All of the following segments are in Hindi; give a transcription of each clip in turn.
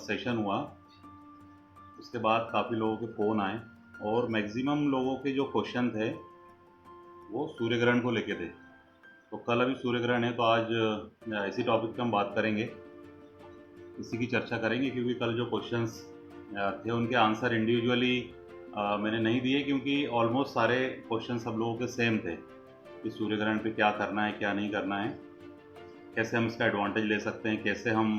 सेशन हुआ, उसके बाद काफ़ी लोगों के फ़ोन आए और मैक्सिमम लोगों के जो क्वेश्चन थे वो सूर्य ग्रहण को लेके थे। तो कल अभी सूर्य ग्रहण है, तो आज इसी टॉपिक पे हम बात करेंगे, इसी की चर्चा करेंगे, क्योंकि कल जो क्वेश्चंस थे उनके आंसर इंडिविजुअली मैंने नहीं दिए, क्योंकि ऑलमोस्ट सारे क्वेश्चन सब लोगों के सेम थे कि सूर्य ग्रहण पे क्या करना है, क्या नहीं करना है, कैसे हम इसका एडवांटेज ले सकते हैं, कैसे हम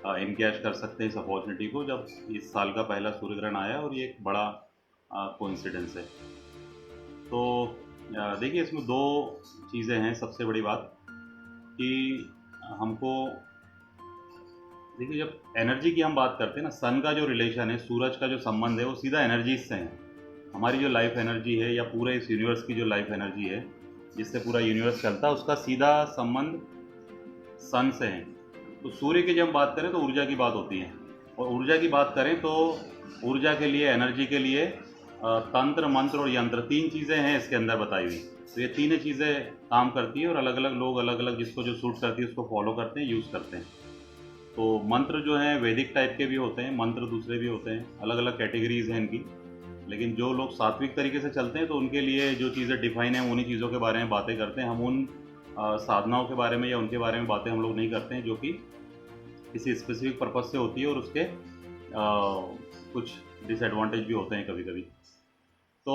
इनकैश कर सकते हैं इस अपॉर्चुनिटी को, जब इस साल का पहला सूर्य ग्रहण आया और ये एक बड़ा कोइंसिडेंस है। तो देखिए, इसमें दो चीज़ें हैं। सबसे बड़ी बात कि हमको देखिए, जब एनर्जी की हम बात करते हैं ना, सन का जो रिलेशन है, सूरज का जो संबंध है, वो सीधा एनर्जीज से है। हमारी जो लाइफ एनर्जी है या पूरे इस यूनिवर्स की जो लाइफ एनर्जी है जिससे पूरा यूनिवर्स चलता है, उसका सीधा संबंध सन से है। तो सूर्य की जब हम बात करें तो ऊर्जा की बात होती है, और ऊर्जा की बात करें तो ऊर्जा के लिए, एनर्जी के लिए तंत्र, मंत्र और यंत्र, तीन चीज़ें हैं इसके अंदर बताई हुई। तो ये तीनों चीज़ें काम करती है और अलग अलग लोग अलग अलग जिसको जो सूट करती है उसको फॉलो करते हैं, यूज़ करते हैं। तो मंत्र जो हैं वैदिक टाइप के भी होते हैं, मंत्र दूसरे भी होते हैं, अलग अलग कैटेगरीज हैं इनकी। लेकिन जो लोग सात्विक तरीके से चलते हैं तो उनके लिए जो चीज़ें डिफाइन हैं उन्हीं चीज़ों के बारे में बातें करते हैं। हम उन साधनाओं के बारे में या उनके बारे में बातें हम लोग नहीं करते हैं जो कि किसी स्पेसिफिक पर्पज़ से होती है, और उसके कुछ डिसएडवांटेज भी होते हैं कभी कभी। तो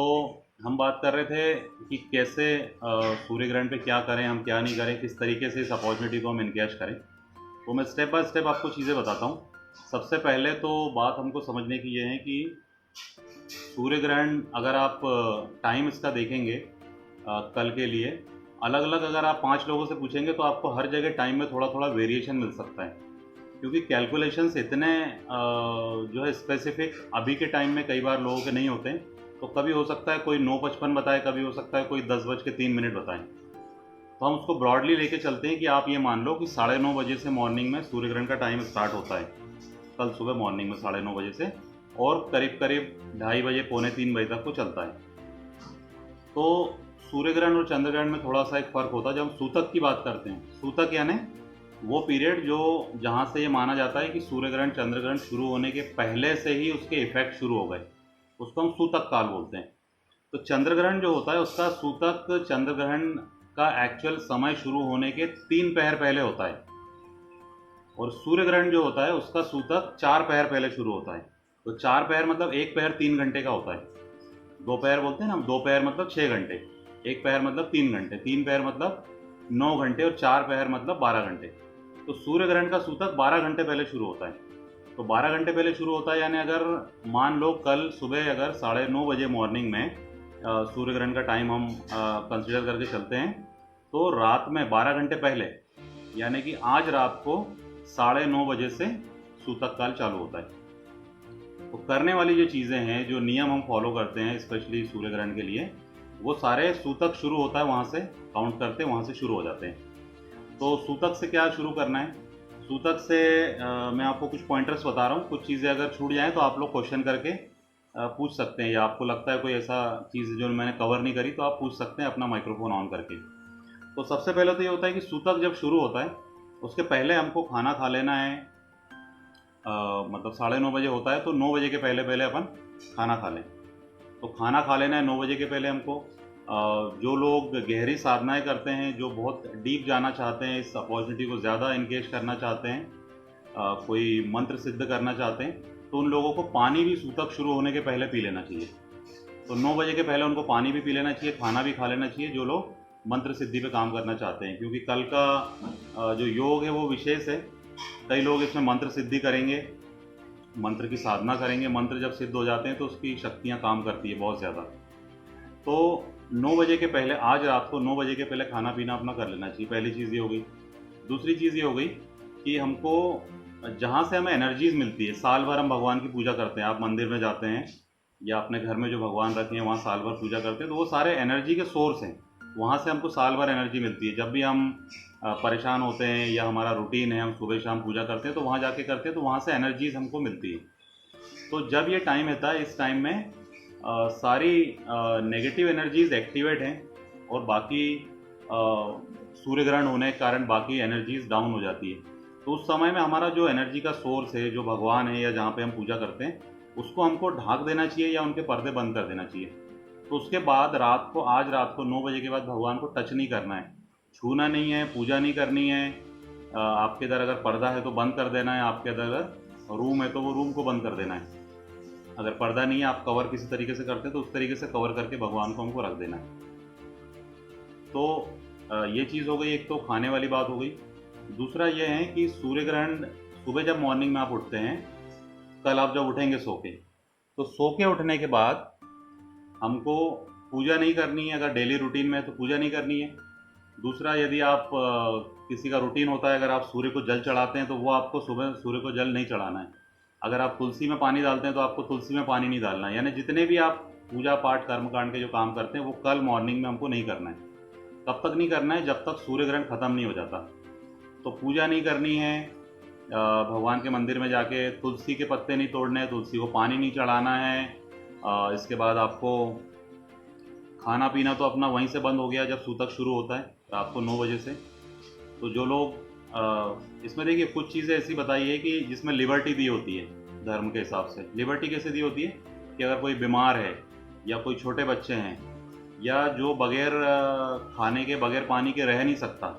हम बात कर रहे थे कि कैसे सूर्य ग्रहण पे क्या करें, हम क्या नहीं करें, किस तरीके से इस अपॉर्चुनिटी को हम इनकैश करें। तो मैं स्टेप बाय स्टेप आपको चीज़ें बताता हूँ। सबसे पहले तो बात हमको समझने की ये है कि सूर्य ग्रहण, अगर आप टाइम इसका देखेंगे कल के लिए, अलग अलग अगर आप 5 लोगों से पूछेंगे तो आपको हर जगह टाइम में थोड़ा थोड़ा वेरिएशन मिल सकता है, क्योंकि कैलकुलेशंस इतने जो है स्पेसिफिक अभी के टाइम में कई बार लोगों के नहीं होते हैं। तो कभी हो सकता है कोई 9:55 बताए, कभी हो सकता है कोई 10:03 बताए। तो हम उसको ब्रॉडली लेके चलते हैं कि आप ये मान लो कि 9:30 बजे से मॉर्निंग में सूर्य ग्रहण का टाइम स्टार्ट होता है, कल सुबह मॉर्निंग में 9:30 बजे से, और करीब करीब 2:30 बजे, 2:45 बजे तक को चलता है। तो सूर्य ग्रहण और चंद्र ग्रहण में थोड़ा सा एक फ़र्क होता है। जब हम सूतक की बात करते हैं, सूतक यानी वो पीरियड जो जहाँ से ये माना जाता है कि सूर्य ग्रहण, चंद्र ग्रहण शुरू होने के पहले से ही उसके इफेक्ट शुरू हो गए, उसको हम सूतक काल बोलते हैं। तो चंद्र ग्रहण जो होता है उसका सूतक चंद्र ग्रहण का एक्चुअल समय शुरू होने के 3 पहर पहले होता है, और सूर्य ग्रहण जो होता है उसका सूतक 4 पहर पहले शुरू होता है। तो 4 पहर मतलब एक पहर 3 घंटे का होता है। 2 पहर बोलते हैं ना हम, 2 पहर मतलब 6 घंटे, एक पहर मतलब 3 घंटे, 3 पहर मतलब 9 घंटे, और 4 पहर मतलब 12 घंटे। तो सूर्य ग्रहण का सूतक 12 घंटे पहले शुरू होता है। तो 12 घंटे पहले शुरू होता है, यानी अगर मान लो कल सुबह अगर 9:30 बजे मॉर्निंग में सूर्य ग्रहण का टाइम हम कंसिडर करके चलते हैं, तो रात में 12 घंटे पहले, यानी कि आज रात को 9:30 बजे से सूतक काल चालू होता है। तो करने वाली जो चीज़ें हैं, जो नियम हम फॉलो करते हैं स्पेशली सूर्य ग्रहण के लिए, वो सारे सूतक शुरू होता है वहाँ से काउंट करते हैं, वहाँ से शुरू हो जाते हैं। तो सूतक से क्या शुरू करना है? सूतक से मैं आपको कुछ पॉइंटर्स बता रहा हूँ। कुछ चीज़ें अगर छूट जाएँ तो आप लोग क्वेश्चन करके पूछ सकते हैं, या आपको लगता है कोई ऐसा चीज़ जो मैंने कवर नहीं करी तो आप पूछ सकते हैं अपना माइक्रोफोन ऑन करके। तो सबसे पहले तो ये होता है कि सूतक जब शुरू होता है उसके पहले हमको खाना खा लेना है। मतलब 9:30 बजे होता है, तो 9 बजे के पहले पहले अपन खाना खा लें। तो खाना खा लेना है 9 बजे के पहले हमको। जो लोग गहरी साधनाएं करते हैं, जो बहुत डीप जाना चाहते हैं, इस अपॉर्चुनिटी को ज़्यादा इंगेज करना चाहते हैं, कोई मंत्र सिद्ध करना चाहते हैं, तो उन लोगों को पानी भी सूतक शुरू होने के पहले पी लेना चाहिए। तो 9 बजे के पहले उनको पानी भी पी लेना चाहिए, खाना भी खा लेना चाहिए, जो लोग मंत्र सिद्धि पे काम करना चाहते हैं, क्योंकि कल का जो योग है वो विशेष है। कई लोग इसमें मंत्र सिद्धि करेंगे, मंत्र की साधना करेंगे। मंत्र जब सिद्ध हो जाते हैं तो उसकी शक्तियाँ काम करती है बहुत ज़्यादा। तो 9 बजे के पहले, आज रात को 9 बजे के पहले खाना पीना अपना कर लेना चाहिए। पहली चीज़ ये हो गई। दूसरी चीज़ ये हो गई कि हमको जहाँ से हमें एनर्जीज मिलती है, साल भर हम भगवान की पूजा करते हैं, आप मंदिर में जाते हैं या अपने घर में जो भगवान रखे हैं वहाँ साल भर पूजा करते हैं, तो वो सारे एनर्जी के सोर्स हैं। वहाँ से हमको साल भर एनर्जी मिलती है। जब भी हम परेशान होते हैं या हमारा रूटीन है, हम सुबह शाम पूजा करते हैं, तो वहाँ जाके करते हैं, तो वहाँ से एनर्जीज हमको मिलती है। तो जब ये टाइम होता है, इस टाइम में सारी नेगेटिव एनर्जीज एक्टिवेट हैं, और बाकी सूर्य ग्रहण होने के कारण बाकी एनर्जीज डाउन हो जाती है। तो उस समय में हमारा जो एनर्जी का सोर्स है, जो भगवान है या जहाँ पे हम पूजा करते हैं, उसको हमको ढाक देना चाहिए या उनके पर्दे बंद कर देना चाहिए। तो उसके बाद आज रात को 9 बजे के बाद भगवान को टच नहीं करना है, छूना नहीं है, पूजा नहीं करनी है। आपके इधर अगर पर्दा है तो बंद कर देना है, आपके इधर अगर रूम है तो वो रूम को बंद कर देना है। अगर पर्दा नहीं है, आप कवर किसी तरीके से करते हैं तो उस तरीके से कवर करके भगवान को हमको रख देना है। तो ये चीज़ हो गई, एक तो खाने वाली बात हो गई। दूसरा ये है कि सूर्य ग्रहण सुबह जब मॉर्निंग में आप उठते हैं, कल आप जब उठेंगे सो के, तो सो के उठने के बाद हमको पूजा नहीं करनी है। अगर डेली रूटीन में है तो पूजा नहीं करनी है। दूसरा, यदि आप किसी का रूटीन होता है, अगर आप सूर्य को जल चढ़ाते हैं तो वो आपको सुबह सूर्य को जल नहीं चढ़ाना है। अगर आप तुलसी में पानी डालते हैं तो आपको तुलसी में पानी नहीं डालना है। यानी जितने भी आप पूजा पाठ कर्मकांड के जो काम करते हैं वो कल मॉर्निंग में हमको नहीं करना है। तब तक नहीं करना है जब तक सूर्य ग्रहण ख़त्म नहीं हो जाता। तो पूजा नहीं करनी है, भगवान के मंदिर में जाके तुलसी के पत्ते नहीं तोड़ने हैं, तुलसी को पानी नहीं चढ़ाना है। इसके बाद आपको खाना पीना तो अपना वहीं से बंद हो गया जब सूतक शुरू होता है रात को 9 बजे से। तो जो लोग इसमें देखिए कुछ चीज़ें ऐसी बताई है कि जिसमें लिबर्टी दी होती है धर्म के हिसाब से। लिबर्टी कैसे दी होती है कि अगर कोई बीमार है या कोई छोटे बच्चे हैं या जो बगैर खाने के बगैर पानी के रह नहीं सकता,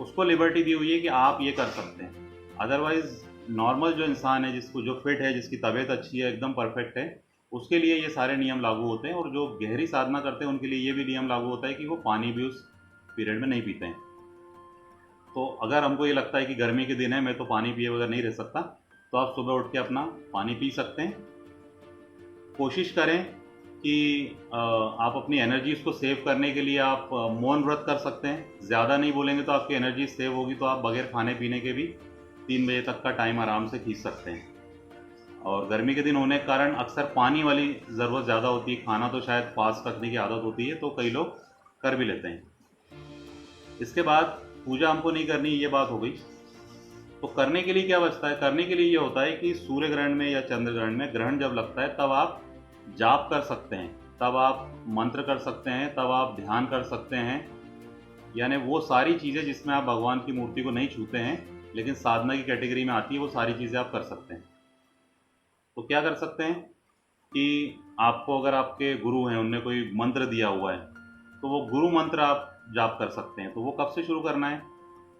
उसको लिबर्टी दी हुई है कि आप ये कर सकते हैं। अदरवाइज़ नॉर्मल जो इंसान है, जिसको जो फिट है, जिसकी तबीयत अच्छी है, एकदम परफेक्ट है, उसके लिए ये सारे नियम लागू होते हैं। और जो गहरी साधना करते हैं उनके लिए ये भी नियम लागू होता है कि वो पानी भी उस पीरियड में नहीं पीते हैं। तो अगर हमको ये लगता है कि गर्मी के दिन है, मैं तो पानी पिए बगैर नहीं रह सकता, तो आप सुबह उठ के अपना पानी पी सकते हैं। कोशिश करें कि आप अपनी एनर्जीज़ को सेव करने के लिए आप मौन व्रत कर सकते हैं। ज़्यादा नहीं बोलेंगे तो आपकी एनर्जी सेव होगी, तो आप बगैर खाने पीने के भी 3 बजे तक का टाइम आराम से खींच सकते हैं। और गर्मी के दिन होने के कारण अक्सर पानी वाली ज़रूरत ज़्यादा होती है। खाना तो शायद फास्ट रखने की आदत होती है, तो कई लोग कर भी लेते हैं। इसके बाद पूजा हमको नहीं करनी, ये बात हो गई। तो करने के लिए क्या बचता है? करने के लिए ये होता है कि सूर्य ग्रहण में या चंद्र ग्रहण में ग्रहण जब लगता है तब आप जाप कर सकते हैं, तब आप मंत्र कर सकते हैं, तब आप ध्यान कर सकते हैं। यानी वो सारी चीज़ें जिसमें आप भगवान की मूर्ति को नहीं छूते हैं लेकिन साधना की कैटेगरी में आती है, वो सारी चीज़ें आप कर सकते हैं। तो क्या कर सकते हैं कि आपको अगर आपके गुरु हैं, उनने कोई मंत्र दिया हुआ है, तो वो गुरु मंत्र आप जाप कर सकते हैं। तो वो कब से शुरू करना है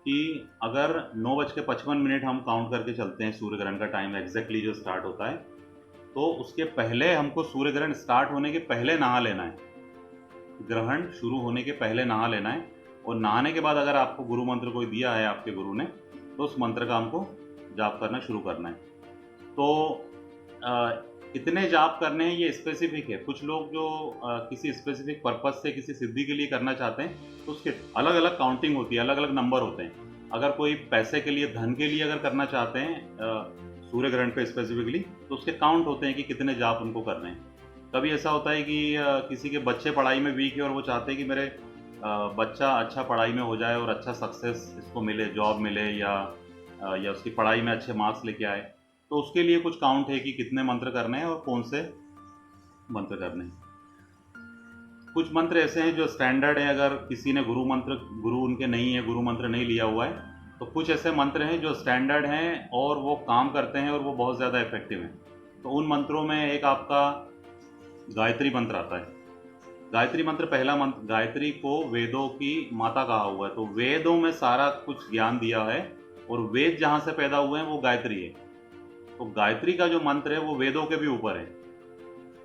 कि अगर 9:55 हम काउंट करके चलते हैं, सूर्य ग्रहण का टाइम एग्जैक्टली जो स्टार्ट होता है, तो उसके पहले हमको सूर्य ग्रहण स्टार्ट होने के पहले नहा लेना है। ग्रहण शुरू होने के पहले नहा लेना है। और नहाने के बाद अगर आपको गुरु मंत्र कोई दिया है आपके गुरु ने, तो उस मंत्र का हमको जाप करना शुरू करना है। तो कितने जाप करने हैं ये स्पेसिफिक है। कुछ लोग जो किसी स्पेसिफिक पर्पस से किसी सिद्धि के लिए करना चाहते हैं, तो उसके अलग अलग काउंटिंग होती है, अलग अलग नंबर होते हैं। अगर कोई पैसे के लिए, धन के लिए अगर करना चाहते हैं सूर्य ग्रहण पे स्पेसिफिकली, तो उसके काउंट होते हैं कि कितने जाप उनको करने हैं। कभी ऐसा होता है कि किसी के बच्चे पढ़ाई में वीक है और वो चाहते हैं कि मेरे बच्चा अच्छा पढ़ाई में हो जाए और अच्छा सक्सेस इसको मिले, जॉब मिले या उसकी पढ़ाई में अच्छे मार्क्स लेके आए, तो उसके लिए कुछ काउंट है कि कितने मंत्र करने हैं और कौन से मंत्र करने हैं। कुछ मंत्र ऐसे हैं जो स्टैंडर्ड है, अगर किसी ने गुरु उनके नहीं है, गुरु मंत्र नहीं लिया हुआ है, तो कुछ ऐसे मंत्र हैं जो स्टैंडर्ड हैं और वो काम करते हैं और वो बहुत ज़्यादा इफेक्टिव हैं। तो उन मंत्रों में एक आपका गायत्री मंत्र आता है। गायत्री मंत्र पहला मंत्र, गायत्री को वेदों की माता कहा हुआ है, तो वेदों में सारा कुछ ज्ञान दिया है और वेद जहाँ से पैदा हुए हैं वो गायत्री है। तो गायत्री का जो मंत्र है वो वेदों के भी ऊपर है।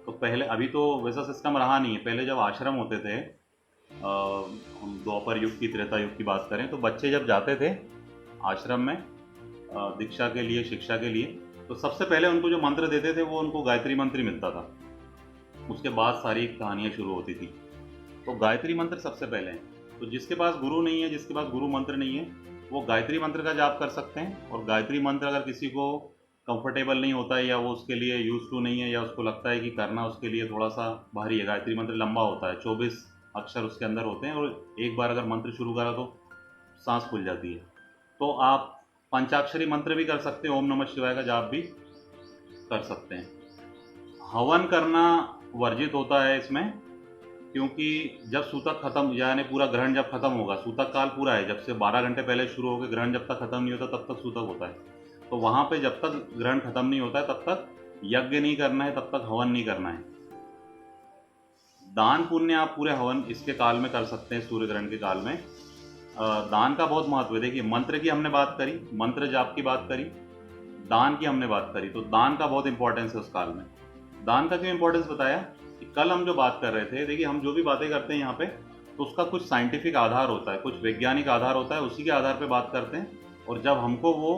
तो पहले, अभी तो वैसा सिस्टम रहा नहीं है, पहले जब आश्रम होते थे, हम द्वापर युग की, त्रेता युग की बात करें, तो बच्चे जब जाते थे आश्रम में दीक्षा के लिए, शिक्षा के लिए, तो सबसे पहले उनको जो मंत्र देते थे वो उनको गायत्री मंत्र ही मिलता था। उसके बाद सारी कहानियाँ शुरू होती थी। तो गायत्री मंत्र सबसे पहले है। तो जिसके पास गुरु नहीं है, जिसके पास गुरु मंत्र नहीं है, वो गायत्री मंत्र का जाप कर सकते हैं। और गायत्री मंत्र अगर किसी को कंफर्टेबल नहीं होता है या वो उसके लिए यूज टू नहीं है या उसको लगता है कि करना उसके लिए थोड़ा सा भारी है, गायत्री मंत्र लंबा होता है, 24 अक्षर उसके अंदर होते हैं और एक बार अगर मंत्र शुरू करा तो सांस फूल जाती है, तो आप पंचाक्षरी मंत्र भी कर सकते हैं, ओम नमः शिवाय का जाप भी कर सकते हैं। हवन करना वर्जित होता है इसमें, क्योंकि जब सूतक खत्म, यानी पूरा ग्रहण जब खत्म होगा, सूतक काल पूरा है, जब से 12 घंटे पहले शुरू होकर ग्रहण जब तक खत्म नहीं होता तब तक सूतक होता है। तो वहाँ पे जब तक ग्रहण खत्म नहीं होता है तब तक यज्ञ नहीं करना है, तब तक हवन नहीं करना है। दान पुण्य आप पूरे हवन इसके काल में कर सकते हैं, सूर्य ग्रहण के काल में। दान का बहुत महत्व है। देखिए, मंत्र की हमने बात करी, मंत्र जाप की बात करी, दान की हमने बात करी, तो दान का बहुत इंपॉर्टेंस है उस काल में। दान का क्यों इंपॉर्टेंस बताया कि कल हम जो बात कर रहे थे, देखिए हम जो भी बातें करते हैं यहाँ पे, तो उसका कुछ साइंटिफिक आधार होता है, कुछ वैज्ञानिक आधार होता है, उसी के आधार पे बात करते हैं। और जब हमको वो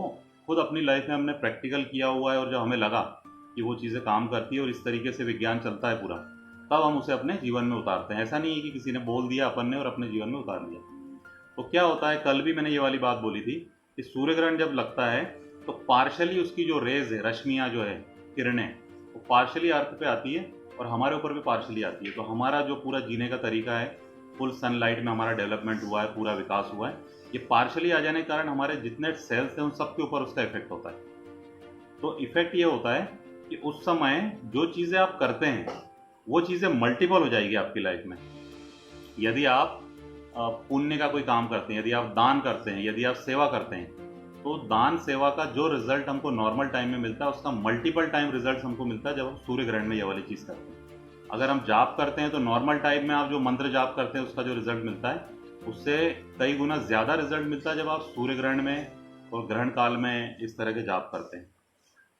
खुद अपनी लाइफ में हमने प्रैक्टिकल किया हुआ है और जब हमें लगा कि वो चीज़ें काम करती है और इस तरीके से विज्ञान चलता है पूरा, तब हम उसे अपने जीवन में उतारते हैं। ऐसा नहीं है कि किसी ने बोल दिया अपन ने और अपने जीवन में उतार लिया। तो क्या होता है, कल भी मैंने ये वाली बात बोली थी कि सूर्य ग्रहण जब लगता है तो पार्शली उसकी जो रेज है, रश्मियाँ जो है, किरणें, वो पार्शली अर्थ पे आती है और हमारे ऊपर भी पार्शली आती है। तो हमारा जो पूरा जीने का तरीका है, फुल सनलाइट में हमारा डेवलपमेंट हुआ है, पूरा विकास हुआ है, ये पार्शली आ जाने के कारण हमारे जितने सेल्स हैं उन सब के ऊपर उसका इफेक्ट होता है। तो इफेक्ट ये होता है कि उस समय जो चीज़ें आप करते हैं वो चीज़ें मल्टीपल हो जाएगी आपकी लाइफ में। यदि आप पुण्य का कोई काम करते हैं, यदि आप दान करते हैं, यदि आप सेवा करते हैं, तो दान सेवा का जो रिजल्ट हमको नॉर्मल टाइम में मिलता है उसका मल्टीपल टाइम रिजल्ट हमको मिलता है जब हम सूर्य ग्रहण में ये वाली चीज़ करते हैं। अगर हम जाप करते हैं तो नॉर्मल टाइम में आप जो मंत्र जाप करते हैं उसका जो रिजल्ट मिलता है उससे कई गुना ज़्यादा रिजल्ट मिलता है जब आप सूर्य ग्रहण में और ग्रहण काल में इस तरह के जाप करते हैं।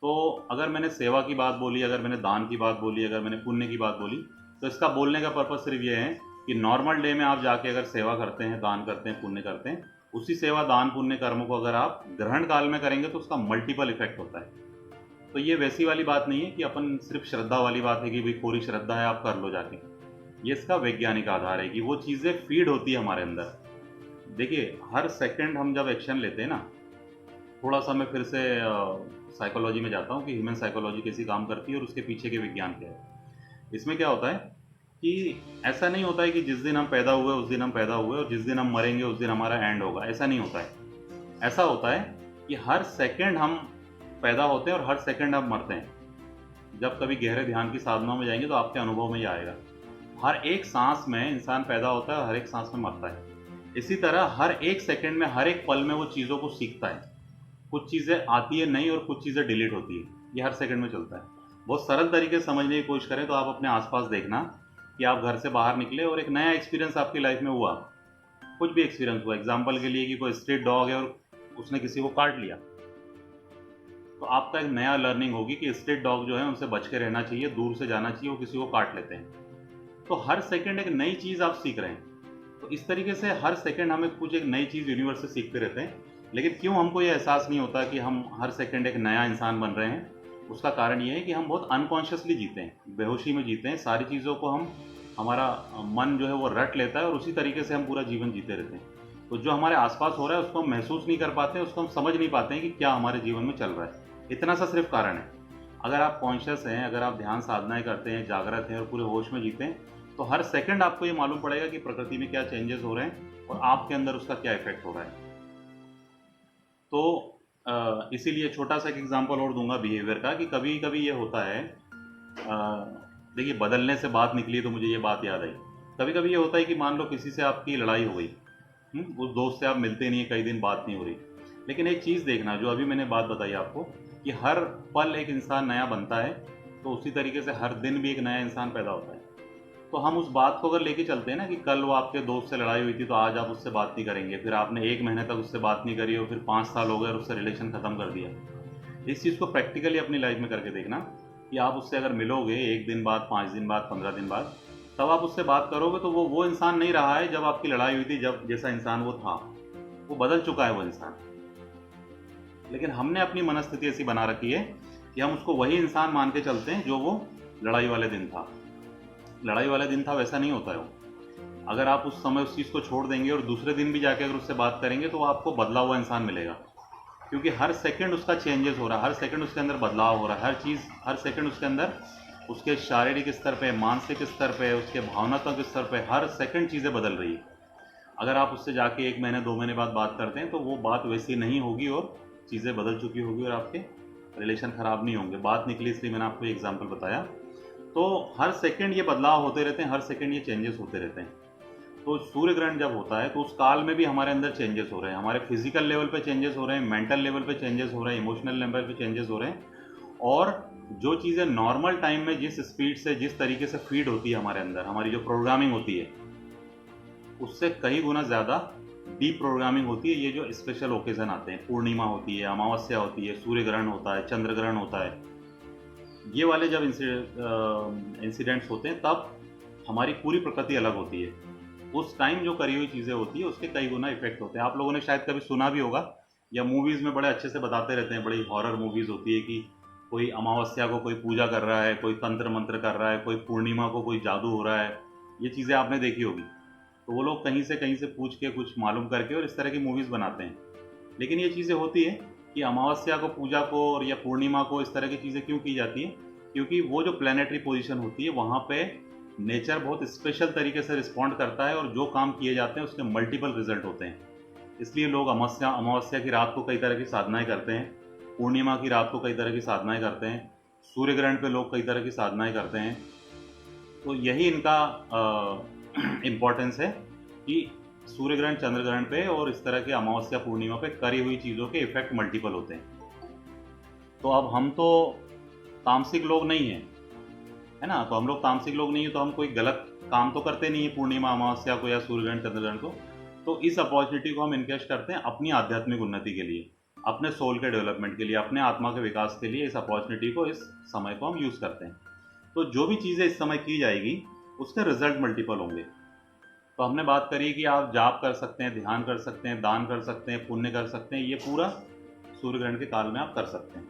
तो अगर मैंने सेवा की बात बोली, अगर मैंने दान की बात बोली, अगर मैंने पुण्य की बात बोली, तो इसका बोलने का पर्पज़ सिर्फ ये है कि नॉर्मल डे में आप जाके अगर सेवा करते हैं, दान करते हैं, पुण्य करते हैं, उसी सेवा दान पुण्य कर्म को अगर आप ग्रहण काल में करेंगे तो उसका मल्टीपल इफेक्ट होता है। तो ये वैसी वाली बात नहीं है कि अपन सिर्फ श्रद्धा वाली बात है कि भाई पूरी श्रद्धा है आप कर लो जाके। ये इसका वैज्ञानिक आधार है कि वो चीज़ें फीड होती है हमारे अंदर। देखिए, हर सेकंड हम जब एक्शन लेते हैं ना, थोड़ा सा मैं फिर से साइकोलॉजी में जाता हूँ कि ह्यूमन साइकोलॉजी कैसी काम करती है और उसके पीछे के विज्ञान क्या है। इसमें क्या होता है कि ऐसा नहीं होता है कि जिस दिन हम पैदा हुए उस दिन हम पैदा हुए और जिस दिन हम मरेंगे उस दिन हमारा एंड होगा, ऐसा नहीं होता है। ऐसा होता है कि हर सेकंड हम पैदा होते हैं और हर सेकंड हम मरते हैं। जब कभी गहरे ध्यान की साधना में जाएंगे तो आपके अनुभव में ये आएगा। हर एक सांस में इंसान पैदा होता है और हर एक सांस में मरता है। इसी तरह हर एक सेकंड में, हर एक पल में वो चीज़ों को सीखता है। कुछ चीज़ें आती है नई और कुछ चीज़ें डिलीट होती है। ये हर सेकंड में चलता है। बहुत सरल तरीके से समझने की कोशिश करें तो आप अपने आसपास देखना कि आप घर से बाहर निकले और एक नया एक्सपीरियंस आपकी लाइफ में हुआ, कुछ भी एक्सपीरियंस हुआ। एग्जाम्पल के लिए कि कोई स्ट्रीट डॉग है और उसने किसी को काट लिया, तो आपका एक नया लर्निंग होगी कि स्ट्रीट डॉग जो है उनसे बच के रहना चाहिए, दूर से जाना चाहिए, वो किसी को काट लेते हैं। तो हर सेकंड एक नई चीज़ आप सीख रहे हैं। तो इस तरीके से हर सेकंड हमें कुछ एक नई चीज़ यूनिवर्स से सीखते रहते हैं। लेकिन क्यों हमको ये एहसास नहीं होता कि हम हर सेकंड एक नया इंसान बन रहे हैं? उसका कारण ये है कि हम बहुत अनकॉन्शियसली जीते हैं, बेहोशी में जीते हैं। सारी चीज़ों को हमारा मन जो है वो रट लेता है और उसी तरीके से हम पूरा जीवन जीते रहते हैं। तो जो हमारे आसपास हो रहा है उसको हम महसूस नहीं कर पाते हैं, उसको हम समझ नहीं पाते हैं कि क्या हमारे जीवन में चल रहा है। इतना सा सिर्फ कारण है। अगर आप कॉन्शियस हैं, अगर आप ध्यान साधनाएं करते हैं, जागृत हैं और पूरे होश में जीते हैं, तो हर सेकंड आपको ये मालूम पड़ेगा कि प्रकृति में क्या चेंजेस हो रहे हैं और आपके अंदर उसका क्या इफेक्ट हो रहा है। तो इसीलिए छोटा सा एक एग्जांपल और दूंगा बिहेवियर का कि कभी कभी ये होता है। देखिए, बदलने से बात निकली तो मुझे ये बात याद आई। कभी कभी ये होता है कि मान लो किसी से आपकी लड़ाई हो गई, उस दोस्त से आप मिलते नहीं, कई दिन बात नहीं हो रही। लेकिन एक चीज़ देखना, जो अभी मैंने बात बताई आपको कि हर पल एक इंसान नया बनता है, तो उसी तरीके से हर दिन भी एक नया इंसान पैदा होता है। तो हम उस बात को अगर लेके चलते हैं ना कि कल वो आपके दोस्त से लड़ाई हुई थी तो आज आप उससे बात नहीं करेंगे, फिर आपने 1 महीने तक उससे बात नहीं करी और फिर 5 साल हो गए और उससे रिलेशन ख़त्म कर दिया। इस चीज़ को प्रैक्टिकली अपनी लाइफ में करके देखना कि आप उससे अगर मिलोगे 1 दिन बाद, 5 दिन बाद, 15 दिन बाद, तब आप उससे बात करोगे तो वो इंसान नहीं रहा है जब आपकी लड़ाई हुई थी, जब जैसा इंसान वो था। वो बदल चुका है वो इंसान। लेकिन हमने अपनी मनस्थिति ऐसी बना रखी है कि हम उसको वही इंसान मान के चलते हैं जो वो लड़ाई वाले दिन था। लड़ाई वाले दिन था वैसा नहीं होता है वो। अगर आप उस समय उस चीज़ को छोड़ देंगे और दूसरे दिन भी जाके अगर उससे बात करेंगे तो वो आपको बदला हुआ इंसान मिलेगा। क्योंकि हर सेकंड उसका चेंजेस हो रहा है, हर सेकंड उसके अंदर बदलाव हो रहा है, हर चीज़ हर सेकंड उसके अंदर, उसके शारीरिक स्तर पे, मानसिक स्तर पे, उसके भावनात्मक स्तर पे हर सेकंड चीज़ें बदल रही है। अगर आप उससे जाके 1 महीने 2 महीने बाद बात करते हैं तो वो बात वैसी नहीं होगी और चीज़ें बदल चुकी होगी और आपके रिलेशन ख़राब नहीं होंगे। बात निकली इसलिए मैंने आपको एग्जाम्पल बताया। तो हर सेकंड ये बदलाव होते रहते हैं, हर सेकंड ये चेंजेस होते रहते हैं। तो सूर्य ग्रहण जब होता है तो उस काल में भी हमारे अंदर चेंजेस हो रहे हैं, हमारे फिजिकल लेवल पे चेंजेस हो रहे हैं, मेंटल लेवल पे चेंजेस हो रहे हैं, इमोशनल लेवल पे चेंजेस हो रहे हैं। और जो चीज़ें नॉर्मल टाइम में जिस स्पीड से, जिस तरीके से फीड होती है हमारे अंदर, हमारी जो प्रोग्रामिंग होती है, उससे कई गुना ज़्यादा डीप प्रोग्रामिंग होती है। ये जो स्पेशल ओकेजन आते हैं, पूर्णिमा होती है, अमावस्या होती है, सूर्य ग्रहण होता है, चंद्र ग्रहण होता है, ये वाले जब इंसिडेंट्स होते हैं तब हमारी पूरी प्रकृति अलग होती है। उस टाइम जो करी हुई चीज़ें होती है उसके कई गुना इफेक्ट होते हैं। आप लोगों ने शायद कभी सुना भी होगा, या मूवीज़ में बड़े अच्छे से बताते रहते हैं, बड़ी हॉरर मूवीज़ होती है कि कोई अमावस्या को कोई पूजा कर रहा है, कोई तंत्र मंत्र कर रहा है, कोई पूर्णिमा को कोई जादू हो रहा है। ये चीज़ें आपने देखी होगी। तो वो लोग कहीं से पूछ के कुछ मालूम करके और इस तरह की मूवीज़ बनाते हैं। लेकिन ये चीज़ें होती है कि अमावस्या को, पूजा को और या पूर्णिमा को इस तरह की चीज़ें क्यों की जाती है? क्योंकि वो जो प्लानिटरी पोजीशन होती है वहाँ पे नेचर बहुत स्पेशल तरीके से रिस्पॉन्ड करता है, और जो काम किए जाते हैं उसके मल्टीपल रिजल्ट होते हैं। इसलिए लोग अमावस्या की रात को कई तरह की साधनाएं करते हैं, पूर्णिमा की रात को कई तरह की साधनाएं करते हैं, सूर्य ग्रहण पे लोग कई तरह की साधनाएं करते हैं। तो यही इनका इम्पोर्टेंस है कि सूर्य ग्रहण, चंद्र ग्रहण पे और इस तरह के अमावस्या पूर्णिमा पे करी हुई चीज़ों के इफेक्ट मल्टीपल होते हैं। तो अब हम तो तामसिक लोग नहीं हैं, है ना? तो हम लोग तामसिक लोग नहीं हैं, तो हम कोई गलत काम तो करते नहीं है पूर्णिमा, अमावस्या को या सूर्य ग्रहण, चंद्र ग्रहण को। तो इस अपॉर्चुनिटी को हम इनकेश करते हैं अपनी आध्यात्मिक उन्नति के लिए, अपने सोल के डेवलपमेंट के लिए, अपने आत्मा के विकास के लिए। इस अपॉर्चुनिटी को, इस समय को हम यूज़ करते हैं। तो जो भी चीज़ें इस समय की जाएगी उसके रिजल्ट मल्टीपल होंगे। तो हमने बात करी कि आप जाप कर सकते हैं, ध्यान कर सकते हैं, दान कर सकते हैं, पुण्य कर सकते हैं। ये पूरा सूर्य ग्रहण के काल में आप कर सकते हैं।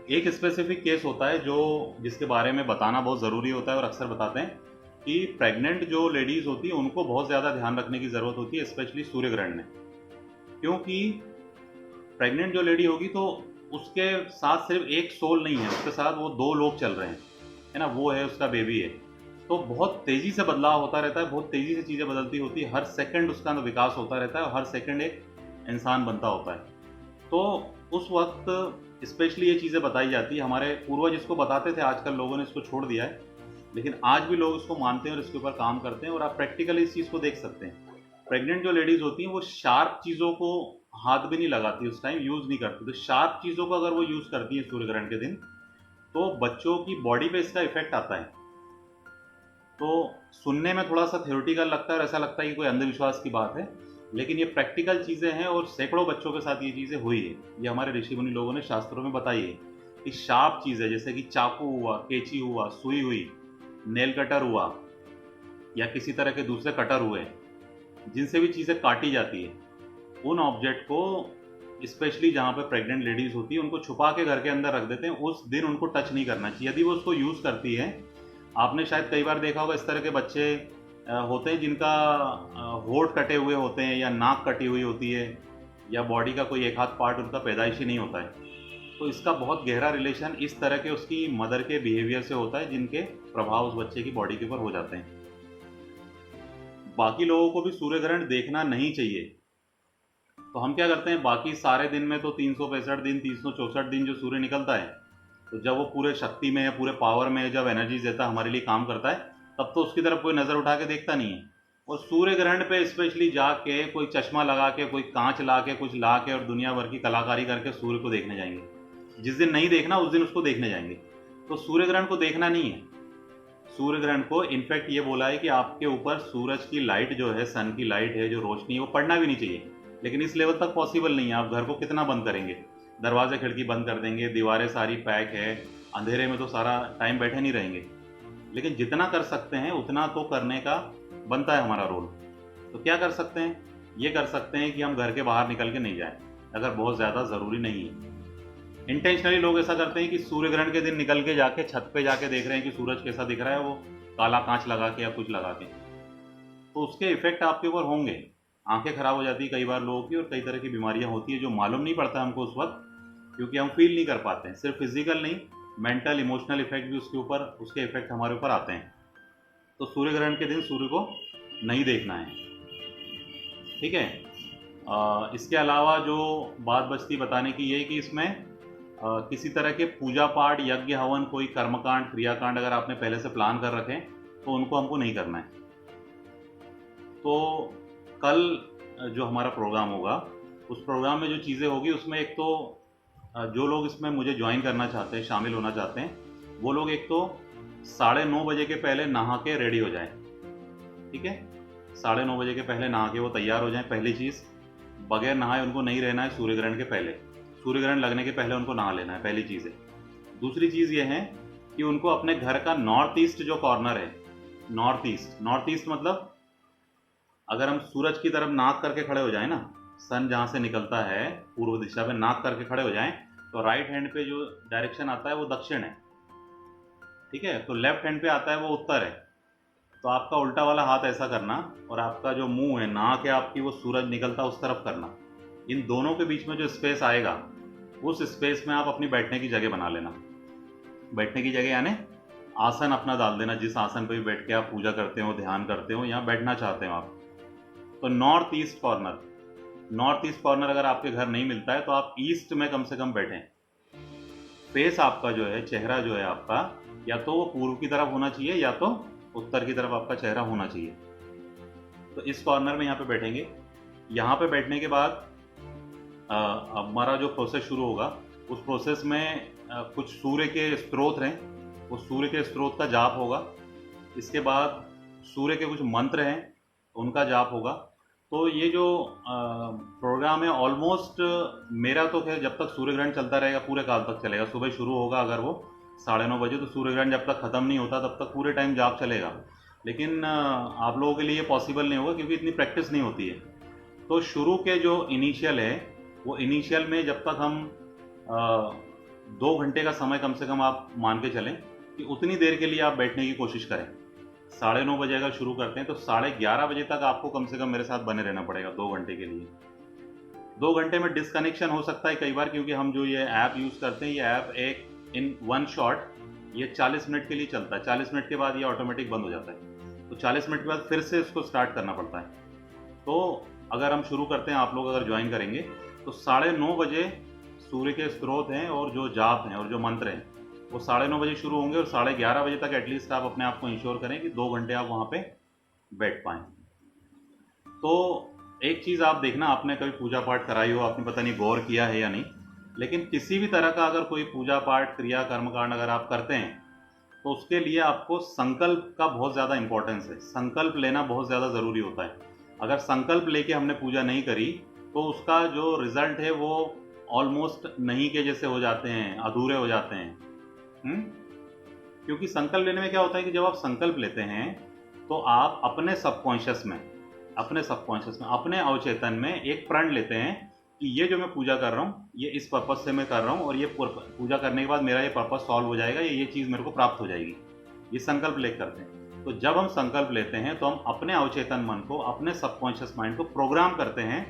एक स्पेसिफिक केस होता है जो जिसके बारे में बताना बहुत ज़रूरी होता है और अक्सर बताते हैं कि प्रेग्नेंट जो लेडीज़ होती हैं उनको बहुत ज़्यादा ध्यान रखने की ज़रूरत होती है, स्पेशली सूर्य ग्रहण में। क्योंकि प्रेग्नेंट जो लेडी होगी तो उसके साथ सिर्फ एक सोल नहीं है, उसके साथ वो दो लोग चल रहे हैं, है ना? वो है उसका बेबी है। तो बहुत तेज़ी से बदलाव होता रहता है, बहुत तेज़ी से चीज़ें बदलती होती है, हर सेकंड उसका विकास होता रहता है और हर सेकंड एक इंसान बनता होता है। तो उस वक्त स्पेशली ये चीज़ें बताई जाती है। हमारे पूर्वज इसको बताते थे, आजकल लोगों ने इसको छोड़ दिया है, लेकिन आज भी लोग इसको मानते हैं और इसके ऊपर काम करते हैं। और आप प्रैक्टिकली इस चीज़ को देख सकते हैं। प्रेग्नेंट जो लेडीज़ होती हैं वो शार्प चीज़ों को हाथ भी नहीं लगाती, उस टाइम यूज़ नहीं करती। तो शार्प चीज़ों को अगर वो यूज़ करती हैं सूर्य ग्रहण के दिन, तो बच्चों की बॉडी पे इसका इफेक्ट आता है। तो सुनने में थोड़ा सा थ्योरेटिकल लगता है और ऐसा लगता है कि कोई अंधविश्वास की बात है, लेकिन ये प्रैक्टिकल चीज़ें हैं और सैकड़ों बच्चों के साथ ये चीज़ें हुई है। ये हमारे ऋषि मुनि लोगों ने शास्त्रों में बताई है कि शार्प चीज़ें जैसे कि चाकू हुआ, कैंची हुआ, सुई हुई, नेल कटर हुआ, या किसी तरह के दूसरे कटर हुए, जिनसे भी चीज़ें काटी जाती है, उन ऑब्जेक्ट को स्पेशली जहाँ पे प्रेग्नेंट लेडीज़ होती है उनको छुपा के घर के अंदर रख देते हैं। उस दिन उनको टच नहीं करना चाहिए। यदि वो उसको यूज़ करती है, आपने शायद कई बार देखा होगा इस तरह के बच्चे होते हैं जिनका होंठ कटे हुए होते हैं या नाक कटी हुई होती है, या बॉडी का कोई एक हाथ पार्ट उनका पैदाइशी नहीं होता है। तो इसका बहुत गहरा रिलेशन इस तरह के उसकी मदर के बिहेवियर से होता है, जिनके प्रभाव उस बच्चे की बॉडी के ऊपर हो जाते हैं। बाकी लोगों को भी सूर्य ग्रहण देखना नहीं चाहिए। तो हम क्या करते हैं, बाकी सारे दिन में तो 365 दिन, 364 दिन जो सूर्य निकलता है, तो जब वो पूरे शक्ति में है, पूरे पावर में है, जब एनर्जी देता है, हमारे लिए काम करता है, तब तो उसकी तरफ कोई नज़र उठा के देखता नहीं है। और सूर्य ग्रहण पे स्पेशली जाके कोई चश्मा लगा के, कोई कांच ला के, कुछ ला के और दुनिया भर की कलाकारी करके सूर्य को देखने जाएंगे। जिस दिन नहीं देखना उस दिन उसको देखने जाएंगे। तो सूर्य ग्रहण को देखना नहीं है। सूर्य ग्रहण को इनफैक्ट ये बोला है कि आपके ऊपर सूरज की लाइट जो है, सन की लाइट है, जो रोशनी है, वो पड़ना भी नहीं चाहिए। लेकिन इस लेवल तक पॉसिबल नहीं है। आप घर को कितना बंद करेंगे, दरवाजे खिड़की बंद कर देंगे, दीवारें सारी पैक है, अंधेरे में तो सारा टाइम बैठे नहीं रहेंगे। लेकिन जितना कर सकते हैं उतना तो करने का बनता है हमारा रोल। तो क्या कर सकते हैं, ये कर सकते हैं कि हम घर के बाहर निकल के नहीं जाएं, अगर बहुत ज़्यादा ज़रूरी नहीं है। इंटेंशनली लोग ऐसा करते हैं कि सूर्य ग्रहण के दिन निकल के जाके छत पे जाके देख रहे हैं कि सूरज कैसा दिख रहा है, वो काला कांच लगा के या कुछ लगा के। तो उसके इफेक्ट आपके ऊपर होंगे। आंखें खराब हो जाती है कई बार लोगों की, और कई तरह की बीमारियां होती है जो मालूम नहीं पड़ता हमको उस वक्त, क्योंकि हम फील नहीं कर पाते हैं। सिर्फ फिजिकल नहीं, मेंटल, इमोशनल इफेक्ट भी उसके इफेक्ट हमारे ऊपर आते हैं। तो सूर्य ग्रहण के दिन सूर्य को नहीं देखना है, ठीक है। इसके अलावा जो बात बचती बताने की ये कि इसमें किसी तरह के पूजा पाठ, यज्ञ हवन, कोई कर्मकांड, क्रियाकांड अगर आपने पहले से प्लान कर रखें तो उनको हमको नहीं करना है। तो कल जो हमारा प्रोग्राम होगा, उस प्रोग्राम में जो चीज़ें होगी उसमें एक तो जो लोग इसमें मुझे ज्वाइन करना चाहते हैं, शामिल होना चाहते हैं, वो लोग एक तो 9:30 बजे के पहले नहा के रेडी हो जाएं। ठीक है, 9:30 बजे के पहले नहा के वो तैयार हो जाएं। पहली चीज़, बगैर नहाए उनको नहीं रहना है सूर्य ग्रहण के पहले। सूर्य ग्रहण लगने के पहले उनको नहा लेना है, पहली चीज़ है। दूसरी चीज़ ये है कि उनको अपने घर का नॉर्थ ईस्ट जो कॉर्नर है, नॉर्थ ईस्ट मतलब अगर हम सूरज की तरफ नाक करके खड़े हो जाएं ना, सन जहाँ से निकलता है पूर्व दिशा में नाक करके खड़े हो जाएं, तो राइट हैंड पे जो डायरेक्शन आता है वो दक्षिण है। ठीक है, तो लेफ्ट हैंड पे आता है वो उत्तर है। तो आपका उल्टा वाला हाथ ऐसा करना और आपका जो मुंह है, नाक है आपकी, वो सूरज निकलता उस तरफ करना। इन दोनों के बीच में जो स्पेस आएगा, उस स्पेस में आप अपनी बैठने की जगह बना लेना। बैठने की जगह यानी आसन अपना डाल देना, जिस आसन पे भी बैठ के आप पूजा करते हो, ध्यान करते हो, या बैठना चाहते हो आप। तो नॉर्थ ईस्ट कॉर्नर अगर आपके घर नहीं मिलता है तो आप ईस्ट में कम से कम बैठें। फेस आपका जो है, चेहरा जो है आपका, या तो वो पूर्व की तरफ होना चाहिए या तो उत्तर की तरफ आपका चेहरा होना चाहिए। तो इस कॉर्नर में यहाँ पे बैठेंगे। यहाँ पे बैठने के बाद हमारा जो प्रोसेस शुरू होगा, उस प्रोसेस में कुछ सूर्य के स्त्रोत हैं, उस सूर्य के स्त्रोत का जाप होगा। इसके बाद सूर्य के कुछ मंत्र हैं, उनका जाप होगा। तो ये जो प्रोग्राम है ऑलमोस्ट मेरा तो क्या, जब तक सूर्य ग्रहण चलता रहेगा पूरे काल तक चलेगा। सुबह शुरू होगा अगर वो 9:30 बजे, तो सूर्य ग्रहण जब तक ख़त्म नहीं होता तब तक पूरे टाइम जाप चलेगा। लेकिन आप लोगों के लिए पॉसिबल नहीं होगा क्योंकि इतनी प्रैक्टिस नहीं होती है। तो शुरू के जो इनिशियल है, वो इनिशियल में जब तक हम 2 घंटे का समय कम से कम आप मान के चलें कि उतनी देर के लिए आप बैठने की कोशिश करें। 9:30 बजे अगर शुरू करते हैं तो 11:30 बजे तक आपको कम से कम मेरे साथ बने रहना पड़ेगा 2 घंटे के लिए। 2 घंटे में डिसकनेक्शन हो सकता है कई बार, क्योंकि हम जो ये ऐप यूज़ करते हैं, ये ऐप एक इन वन शॉट ये 40 मिनट के लिए चलता है। 40 मिनट के बाद ये ऑटोमेटिक बंद हो जाता है। तो 40 मिनट के बाद फिर से इसको स्टार्ट करना पड़ता है। तो अगर हम शुरू करते हैं, आप लोग अगर ज्वाइन करेंगे, तो 9:30 बजे सूर्य के स्रोत हैं और जो जाप हैं और जो मंत्र हैं वो 9:30 बजे शुरू होंगे, और 11:30 बजे तक एटलीस्ट आप अपने आप को इंश्योर करें कि 2 घंटे आप वहाँ पे बैठ पाएँ। तो एक चीज़ आप देखना, आपने कभी पूजा पाठ कराई हो, आपने पता नहीं गौर किया है या नहीं, लेकिन किसी भी तरह का अगर कोई पूजा पाठ, क्रिया, कर्मकांड अगर आप करते हैं तो उसके लिए आपको संकल्प का बहुत ज़्यादा इंपॉर्टेंस है। संकल्प लेना बहुत ज़्यादा ज़रूरी होता है। अगर संकल्प लेके हमने पूजा नहीं करी तो उसका जो रिजल्ट है वो ऑलमोस्ट नहीं के जैसे हो जाते हैं, अधूरे हो जाते हैं। क्योंकि संकल्प लेने में क्या होता है कि जब आप संकल्प लेते हैं तो आप अपने सबकॉन्शियस में, अपने अवचेतन में एक प्रण लेते हैं कि ये जो मैं पूजा कर रहा हूँ ये इस पर्पस से मैं कर रहा हूँ, और ये पूजा करने के बाद मेरा ये पर्पस सॉल्व हो जाएगा, ये चीज़ मेरे को प्राप्त हो जाएगी। ये संकल्प लेकर करते हैं। तो जब हम संकल्प लेते हैं तो हम अपने अवचेतन मन को, अपने सबकॉन्शियस माइंड को प्रोग्राम करते हैं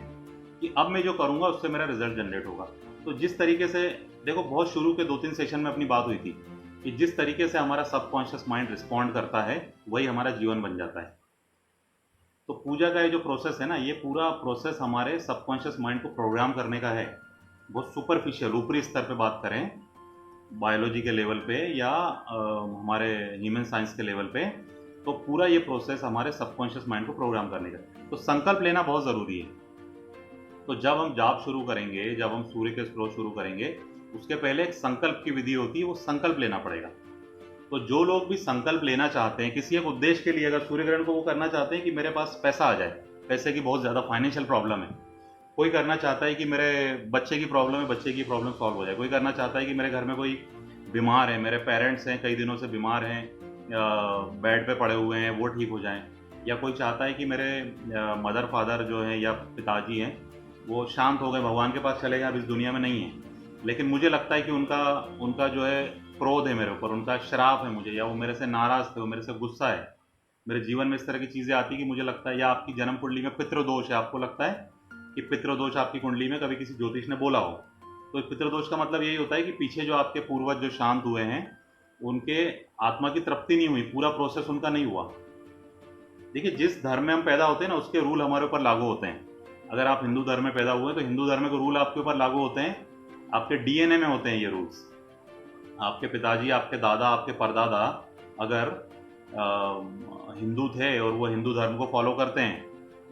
कि अब मैं जो करूँगा उससे मेरा रिजल्ट जनरेट होगा। तो जिस तरीके से, देखो बहुत शुरू के 2-3 सेशन में अपनी बात हुई थी कि जिस तरीके से हमारा सबकॉन्शियस माइंड रिस्पॉन्ड करता है वही हमारा जीवन बन जाता है। तो पूजा का ये जो प्रोसेस है ना, ये पूरा प्रोसेस हमारे सबकॉन्शियस माइंड को प्रोग्राम करने का है। बहुत सुपरफिशियल, ऊपरी स्तर पे बात करें, बायोलॉजी के लेवल पे या हमारे ह्यूमन साइंस के लेवल पे, तो पूरा ये प्रोसेस हमारे सबकॉन्शियस माइंड को प्रोग्राम करने का। तो संकल्प लेना बहुत ज़रूरी है। तो जब हम जाप शुरू करेंगे, जब हम सूर्य के स्रोत शुरू करेंगे, उसके पहले एक संकल्प की विधि होती है, वो संकल्प लेना पड़ेगा। तो जो लोग भी संकल्प लेना चाहते हैं किसी एक उद्देश्य के लिए, अगर सूर्य ग्रहण को वो करना चाहते हैं कि मेरे पास पैसा आ जाए, पैसे की बहुत ज़्यादा फाइनेंशियल प्रॉब्लम है, कोई करना चाहता है कि मेरे बच्चे की प्रॉब्लम है, बच्चे की प्रॉब्लम सॉल्व हो जाए, कोई करना चाहता है कि मेरे घर में कोई बीमार है, मेरे पेरेंट्स हैं कई दिनों से बीमार हैं, बेड पे पड़े हुए हैं, वो ठीक हो जाएं, या कोई चाहता है कि मेरे मदर फादर जो हैं या पिताजी हैं वो शांत हो गए, भगवान के पास चले गए, अब इस दुनिया में नहीं है, लेकिन मुझे लगता है कि उनका जो है क्रोध है मेरे ऊपर, उनका श्राप है मुझे, या वो मेरे से नाराज़ थे, वो मेरे से गुस्सा है, मेरे जीवन में इस तरह की चीज़ें आती कि मुझे लगता है, या आपकी जन्म कुंडली में पितृदोष है, आपको लगता है कि पितृदोष आपकी कुंडली में कभी किसी ज्योतिष ने बोला हो, तो पितृदोष का मतलब यही होता है कि पीछे जो आपके पूर्वज जो शांत हुए हैं उनके आत्मा की तृप्ति नहीं हुई, पूरा प्रोसेस उनका नहीं हुआ। देखिए, जिस धर्म में हम पैदा होते हैं ना उसके रूल हमारे ऊपर लागू होते हैं। अगर आप हिंदू धर्म में पैदा हुए हैं तो हिंदू धर्म के रूल आपके ऊपर लागू होते हैं, आपके डीएनए में होते हैं ये रूल्स। आपके पिताजी, आपके दादा, आपके परदादा अगर हिंदू थे और वो हिंदू धर्म को फॉलो करते हैं,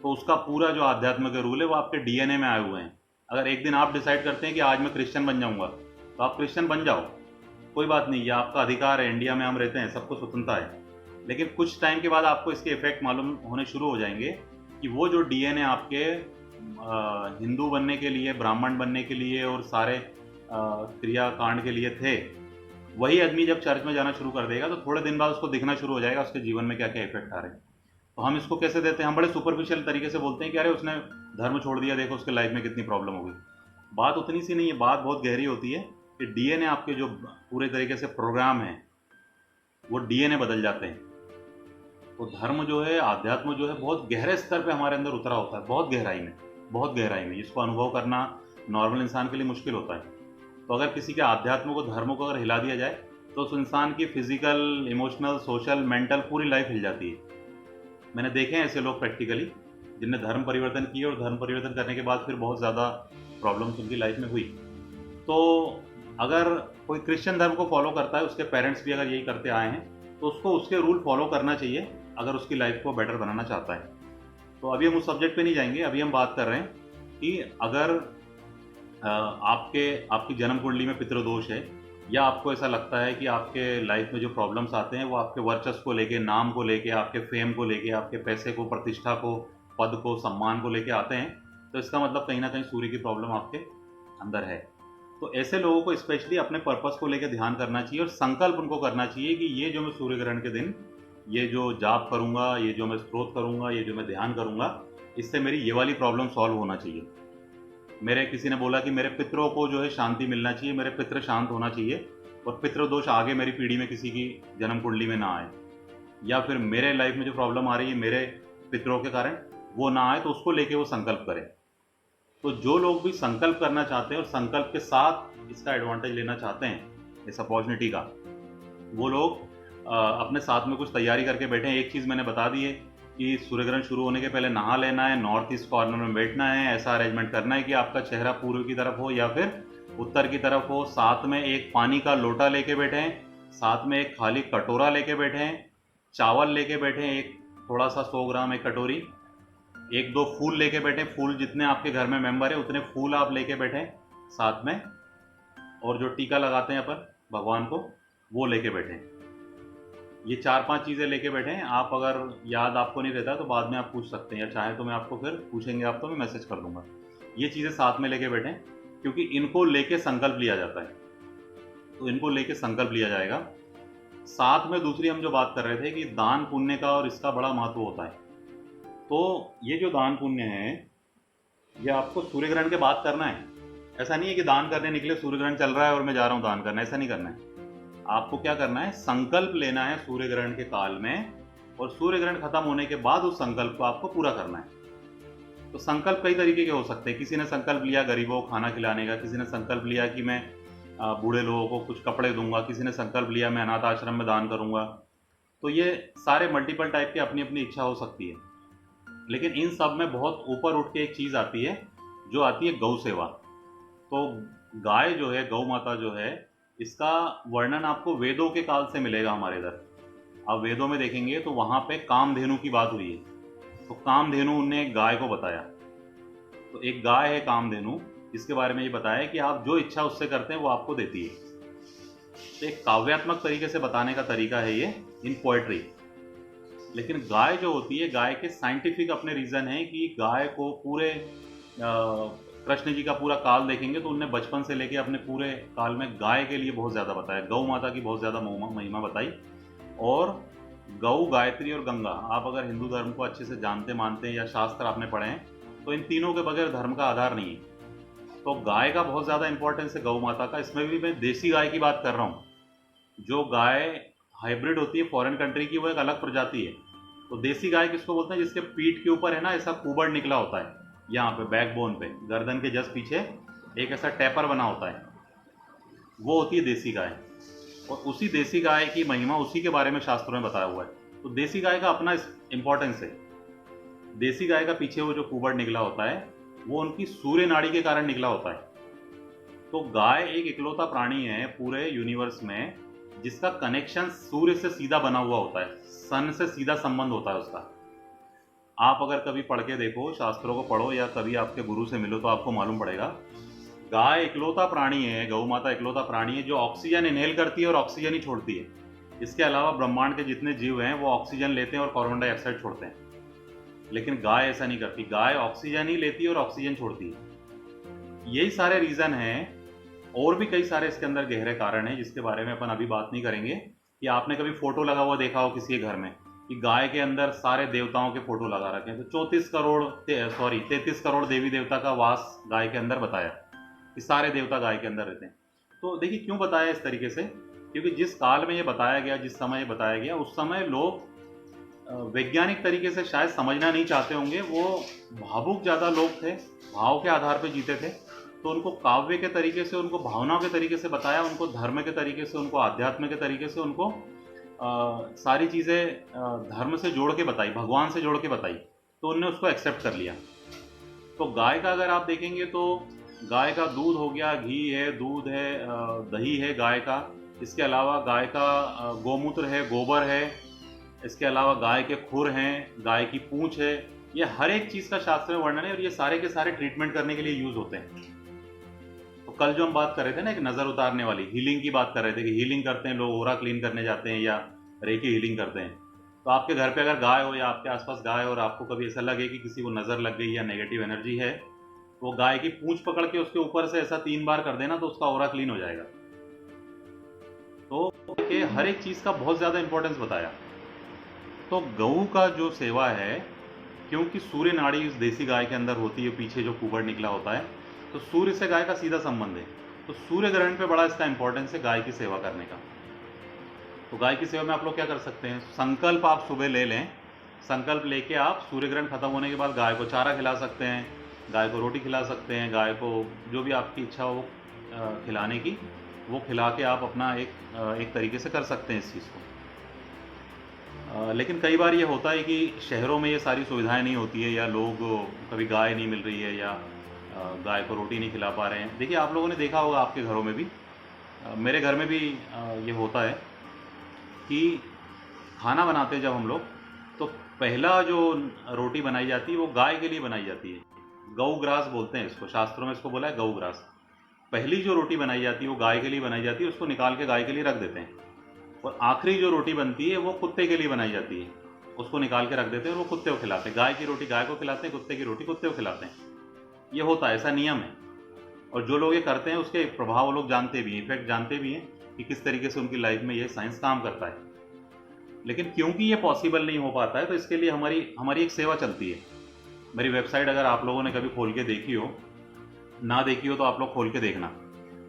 तो उसका पूरा जो आध्यात्म के रूल है वो आपके डीएनए में आए हुए हैं। अगर एक दिन आप डिसाइड करते हैं कि आज मैं क्रिश्चियन बन जाऊंगा, तो आप क्रिश्चियन बन जाओ, कोई बात नहीं, ये आपका अधिकार है, इंडिया में हम रहते हैं, सबको स्वतंत्रता है। लेकिन कुछ टाइम के बाद आपको इसके इफेक्ट मालूम होने शुरू हो जाएंगे कि वो जो डीएनए आपके हिंदू बनने के लिए, ब्राह्मण बनने के लिए और सारे क्रिया कांड के लिए थे, वही आदमी जब चर्च में जाना शुरू कर देगा तो थोड़े दिन बाद उसको दिखना शुरू हो जाएगा उसके जीवन में क्या क्या इफेक्ट आ रहे हैं। तो हम इसको कैसे देते हैं, हम बड़े सुपरफिशियल तरीके से बोलते हैं कि अरे उसने धर्म छोड़ दिया, देखो उसके लाइफ में कितनी प्रॉब्लम हो गई। बात उतनी सी नहीं है, बात बहुत गहरी होती है कि डीएनए आपके जो पूरे तरीके से प्रोग्राम है वो डीएनए बदल जाते हैं। तो धर्म जो है, आध्यात्म जो है, बहुत गहरे स्तर पे हमारे अंदर उतरा होता है, बहुत गहराई में, बहुत गहराई में। इसको अनुभव करना नॉर्मल इंसान के लिए मुश्किल होता है। तो अगर किसी के आध्यात्म को, धर्म को अगर हिला दिया जाए तो उस इंसान की फिजिकल, इमोशनल, सोशल, मेंटल पूरी लाइफ हिल जाती है। मैंने देखे हैं ऐसे लोग प्रैक्टिकली जिनने धर्म परिवर्तन किए और धर्म परिवर्तन करने के बाद फिर बहुत ज़्यादा प्रॉब्लम्स उनकी लाइफ में हुई। तो अगर कोई क्रिश्चियन धर्म को फॉलो करता है, उसके पेरेंट्स भी अगर यही करते आए हैं, तो उसको उसके रूल फॉलो करना चाहिए अगर उसकी लाइफ को बेटर बनाना चाहता है। तो अभी हम उस सब्जेक्ट पे नहीं जाएंगे, अभी हम बात कर रहे हैं कि अगर आपकी जन्म कुंडली में पितृदोष है, या आपको ऐसा लगता है कि आपके लाइफ में जो प्रॉब्लम्स आते हैं वो आपके वर्चस्व को लेके, नाम को लेके, आपके फेम को लेके, आपके पैसे को, प्रतिष्ठा को, पद को, सम्मान को लेके आते हैं, तो इसका मतलब कहीं ना कहीं सूर्य की प्रॉब्लम आपके अंदर है। तो ऐसे लोगों को स्पेशली अपने पर्पस को लेकर ध्यान करना चाहिए और संकल्प उनको करना चाहिए कि ये जो मैं सूर्य ग्रहण के दिन ये जो जाप करूंगा, ये जो मैं स्त्रोत करूंगा, ये जो मैं ध्यान करूंगा, इससे मेरी ये वाली प्रॉब्लम सॉल्व होना चाहिए। मेरे किसी ने बोला कि मेरे पितरों को जो है शांति मिलना चाहिए, मेरे पितृ शांत होना चाहिए और पितृदोष आगे मेरी पीढ़ी में किसी की जन्म कुंडली में ना आए, या फिर मेरे लाइफ में जो प्रॉब्लम आ रही है मेरे पितरों के कारण वो ना आए, तो उसको लेके वो संकल्प करें। तो जो लोग भी संकल्प करना चाहते हैं और संकल्प के साथ इसका एडवांटेज लेना चाहते हैं इस अपॉर्चुनिटी का, वो लोग अपने साथ में कुछ तैयारी करके बैठे हैं। एक चीज़ मैंने बता दी है कि सूर्य ग्रहण शुरू होने के पहले नहा लेना है, नॉर्थ ईस्ट कॉर्नर में बैठना है, ऐसा अरेंजमेंट करना है कि आपका चेहरा पूर्व की तरफ हो या फिर उत्तर की तरफ हो, साथ में एक पानी का लोटा लेके बैठें, साथ में एक खाली कटोरा लेके बैठें, चावल लेके बैठें एक थोड़ा सा 100 ग्राम एक कटोरी, एक दो फूल लेके बैठें, फूल जितने आपके घर में मेंबर है उतने फूल आप लेके बैठें साथ में, और जो टीका लगाते हैं अपन भगवान को वो लेके बैठें। ये 4-5 चीज़ें लेके बैठें। आप अगर याद आपको नहीं रहता तो बाद में आप पूछ सकते हैं, या चाहे तो मैं आपको फिर पूछेंगे आप तो मैं मैसेज कर दूंगा। ये चीज़ें साथ में लेके बैठें क्योंकि इनको लेके संकल्प लिया जाता है, तो इनको लेके संकल्प लिया जाएगा। साथ में दूसरी हम जो बात कर रहे थे कि दान पुण्य का और इसका बड़ा महत्व होता है। तो ये जो दान पुण्य है ये आपको सूर्य ग्रहण के बाद करना है। ऐसा नहीं है कि दान करने निकले, सूर्य ग्रहण चल रहा है और मैं जा रहा हूँ दान करना, ऐसा नहीं करना है। आपको क्या करना है, संकल्प लेना है सूर्य ग्रहण के काल में, और सूर्य ग्रहण खत्म होने के बाद उस संकल्प को आपको पूरा करना है। तो संकल्प कई तरीके के हो सकते हैं। किसी ने संकल्प लिया गरीबों को खाना खिलाने का, किसी ने संकल्प लिया कि मैं बूढ़े लोगों को कुछ कपड़े दूंगा, किसी ने संकल्प लिया मैं अनाथ आश्रम में दान करूंगा। तो ये सारे मल्टीपल टाइप की अपनी अपनी इच्छा हो सकती है, लेकिन इन सब में बहुत ऊपर उठ के एक चीज़ आती है जो आती है गौ सेवा। तो गाय जो है, गौ माता जो है, इसका वर्णन आपको वेदों के काल से मिलेगा हमारे इधर। आप वेदों में देखेंगे तो वहाँ पे कामधेनु की बात हुई है, तो कामधेनु ने एक गाय को बताया। तो एक गाय है कामधेनु, इसके बारे में ये बताया कि आप जो इच्छा उससे करते हैं वो आपको देती है। तो एक काव्यात्मक तरीके से बताने का तरीका है ये इन पोएट्री। लेकिन गाय जो होती है, गाय के साइंटिफिक अपने रीज़न है कि गाय को पूरे कृष्ण जी का पूरा काल देखेंगे तो उनने बचपन से लेके अपने पूरे काल में गाय के लिए बहुत ज़्यादा बताया, गौ माता की बहुत ज़्यादा महिमा बताई। और गौ, गायत्री और गंगा, आप अगर हिंदू धर्म को अच्छे से जानते मानते हैं या शास्त्र आपने पढ़े हैं तो इन तीनों के बगैर धर्म का आधार नहीं है। तो गाय का बहुत ज़्यादा इंपॉर्टेंस है, गौ माता का। इसमें भी मैं देसी गाय की बात कर रहा हूँ। जो गाय हाइब्रिड होती है फॉरेन कंट्री की, वो एक अलग प्रजाति है। तो देसी गाय किसको बोलते हैं, जिसके पीठ के ऊपर है ना ऐसा कुबड़ निकला होता है, यहाँ पे बैकबोन पे, गर्दन के जस्ट पीछे एक ऐसा टैपर बना होता है, वो होती है देसी गाय। और उसी देसी गाय की महिमा, उसी के बारे में शास्त्रों में बताया हुआ है। तो देसी गाय का अपना इंपॉर्टेंस है। देसी गाय का पीछे वो जो कुबड़ निकला होता है वो उनकी सूर्य नाड़ी के कारण निकला होता है। तो गाय एक इकलौता प्राणी है पूरे यूनिवर्स में जिसका कनेक्शन सूर्य से सीधा बना हुआ होता है, सन से सीधा संबंध होता है उसका। आप अगर कभी पढ़ के देखो, शास्त्रों को पढ़ो या कभी आपके गुरु से मिलो तो आपको मालूम पड़ेगा। गाय इकलौता प्राणी है, गौ माता इकलौता प्राणी है जो ऑक्सीजन इनहेल करती है और ऑक्सीजन ही छोड़ती है। इसके अलावा ब्रह्मांड के जितने जीव हैं वो ऑक्सीजन लेते हैं और कार्बन डाइऑक्साइड छोड़ते हैं, लेकिन गाय ऐसा नहीं करती। गाय ऑक्सीजन ही लेती है और ऑक्सीजन छोड़ती है। यही सारे रीजन हैं, और भी कई सारे इसके अंदर गहरे कारण हैं जिसके बारे में अपन अभी बात नहीं करेंगे। कि आपने कभी फोटो लगा हुआ देखा हो किसी के घर में कि गाय के अंदर सारे देवताओं के फोटो लगा रखे हैं, तो 33 करोड़ देवी देवता का वास गाय के अंदर बताया कि सारे देवता गाय के अंदर रहते हैं। तो देखिए क्यों बताया इस तरीके से, क्योंकि जिस काल में ये बताया गया, जिस समय ये बताया गया, उस समय लोग वैज्ञानिक तरीके से शायद समझना नहीं चाहते होंगे। वो भावुक ज़्यादा लोग थे, भाव के आधार पर जीते थे। तो उनको काव्य के तरीके से, उनको भावनाओं के तरीके से बताया, उनको धर्म के तरीके से, उनको आध्यात्म के तरीके से, उनको सारी चीज़ें धर्म से जोड़ के बताई, भगवान से जोड़ के बताई, तो उनने उसको एक्सेप्ट कर लिया। तो गाय का अगर आप देखेंगे तो गाय का दूध हो गया, घी है, दूध है, दही है गाय का। इसके अलावा गाय का गौमूत्र है, गोबर है। इसके अलावा गाय के खुर हैं, गाय की पूंछ है। ये हर एक चीज़ का शास्त्र में वर्णन है और ये सारे के सारे ट्रीटमेंट करने के लिए यूज होते हैं। तो कल जो हम बात कर रहे थे ना, एक नज़र उतारने वाली हीलिंग की बात कर रहे थे कि हीलिंग करते हैं लोग, ओरा क्लीन करने जाते हैं या रेकी हीलिंग करते हैं। तो आपके घर पे अगर गाय हो या आपके आसपास गाय हो और आपको कभी ऐसा लगे कि किसी को नज़र लग गई या नेगेटिव एनर्जी है, तो गाय की पूंछ पकड़ के उसके ऊपर से ऐसा 3 बार कर देना तो उसका ओरा क्लीन हो जाएगा। तो हर एक चीज़ का बहुत ज़्यादा इंपॉर्टेंस बताया। तो गऊ का जो सेवा है, क्योंकि सूर्य नाड़ी इस देसी गाय के अंदर होती है, पीछे जो कुबड़ निकला होता है, तो सूर्य से गाय का सीधा संबंध है। तो सूर्य ग्रहण पे बड़ा इसका इंपॉर्टेंस है गाय की सेवा करने का। तो गाय की सेवा में आप लोग क्या कर सकते हैं, संकल्प आप सुबह ले लें। संकल्प लेके आप सूर्य ग्रहण खत्म होने के बाद गाय को चारा खिला सकते हैं, गाय को रोटी खिला सकते हैं, गाय को जो भी आपकी इच्छा हो खिलाने की, वो खिला के आप अपना एक तरीके से कर सकते हैं इस चीज़ को। लेकिन कई बार ये होता है कि शहरों में ये सारी सुविधाएं नहीं होती है, या लोग कभी गाय नहीं मिल रही है, या गाय को रोटी नहीं खिला पा रहे हैं। देखिए आप लोगों ने देखा होगा आपके घरों में भी, मेरे घर में भी ये होता है कि खाना बनाते हैं जब हम लोग, तो पहला जो रोटी बनाई जाती है वो गाय के लिए बनाई जाती है। गऊ ग्रास बोलते हैं इसको, शास्त्रों में इसको बोला है गऊ ग्रास। पहली जो रोटी बनाई जाती है वो गाय के लिए बनाई जाती है, उसको निकाल के गाय के लिए रख देते हैं। और आखिरी जो रोटी बनती है वो कुत्ते के लिए बनाई जाती है, उसको निकाल के रख देते हैं और वो कुत्ते को खिलाते हैं। गाय की रोटी गाय को खिलाते हैं, कुत्ते की रोटी कुत्ते को खिलाते हैं। ये होता है, ऐसा नियम है। और जो लोग ये करते हैं उसके प्रभाव वो लोग जानते भी हैं, इफेक्ट जानते भी हैं कि किस तरीके से उनकी लाइफ में ये साइंस काम करता है। लेकिन क्योंकि ये पॉसिबल नहीं हो पाता है, तो इसके लिए हमारी एक सेवा चलती है। मेरी वेबसाइट अगर आप लोगों ने कभी खोल के देखी हो, ना देखी हो तो आप लोग खोल के देखना।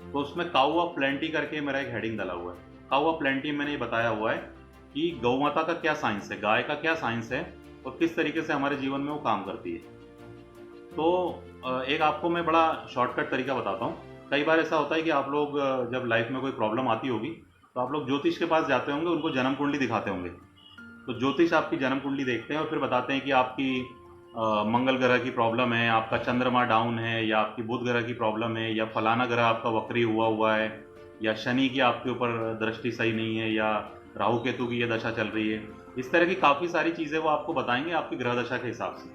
तो उसमें काऊ ऑफ प्लेंटी करके मेरा एक हेडिंग डाला हुआ है। काऊ ऑफ प्लेंटी मैंने ये बताया हुआ है कि गौ माता का क्या साइंस है, गाय का क्या साइंस है, और किस तरीके से हमारे जीवन में वो काम करती है। तो एक आपको मैं बड़ा शॉर्टकट तरीका बताता हूँ। कई बार ऐसा होता है कि आप लोग जब लाइफ में कोई प्रॉब्लम आती होगी तो आप लोग ज्योतिष के पास जाते होंगे, उनको जन्म कुंडली दिखाते होंगे। तो ज्योतिष आपकी जन्म कुंडली देखते हैं और फिर बताते हैं कि आपकी मंगल ग्रह की प्रॉब्लम है, आपका चंद्रमा डाउन है, या आपकी बुध ग्रह की प्रॉब्लम है, या फलाना ग्रह आपका वक्री हुआ है, या शनि की आपके ऊपर दृष्टि सही नहीं है, या राहु केतु की ये दशा चल रही है। इस तरह की काफ़ी सारी चीज़ें वो आपको बताएंगे आपकी ग्रह दशा के हिसाब से।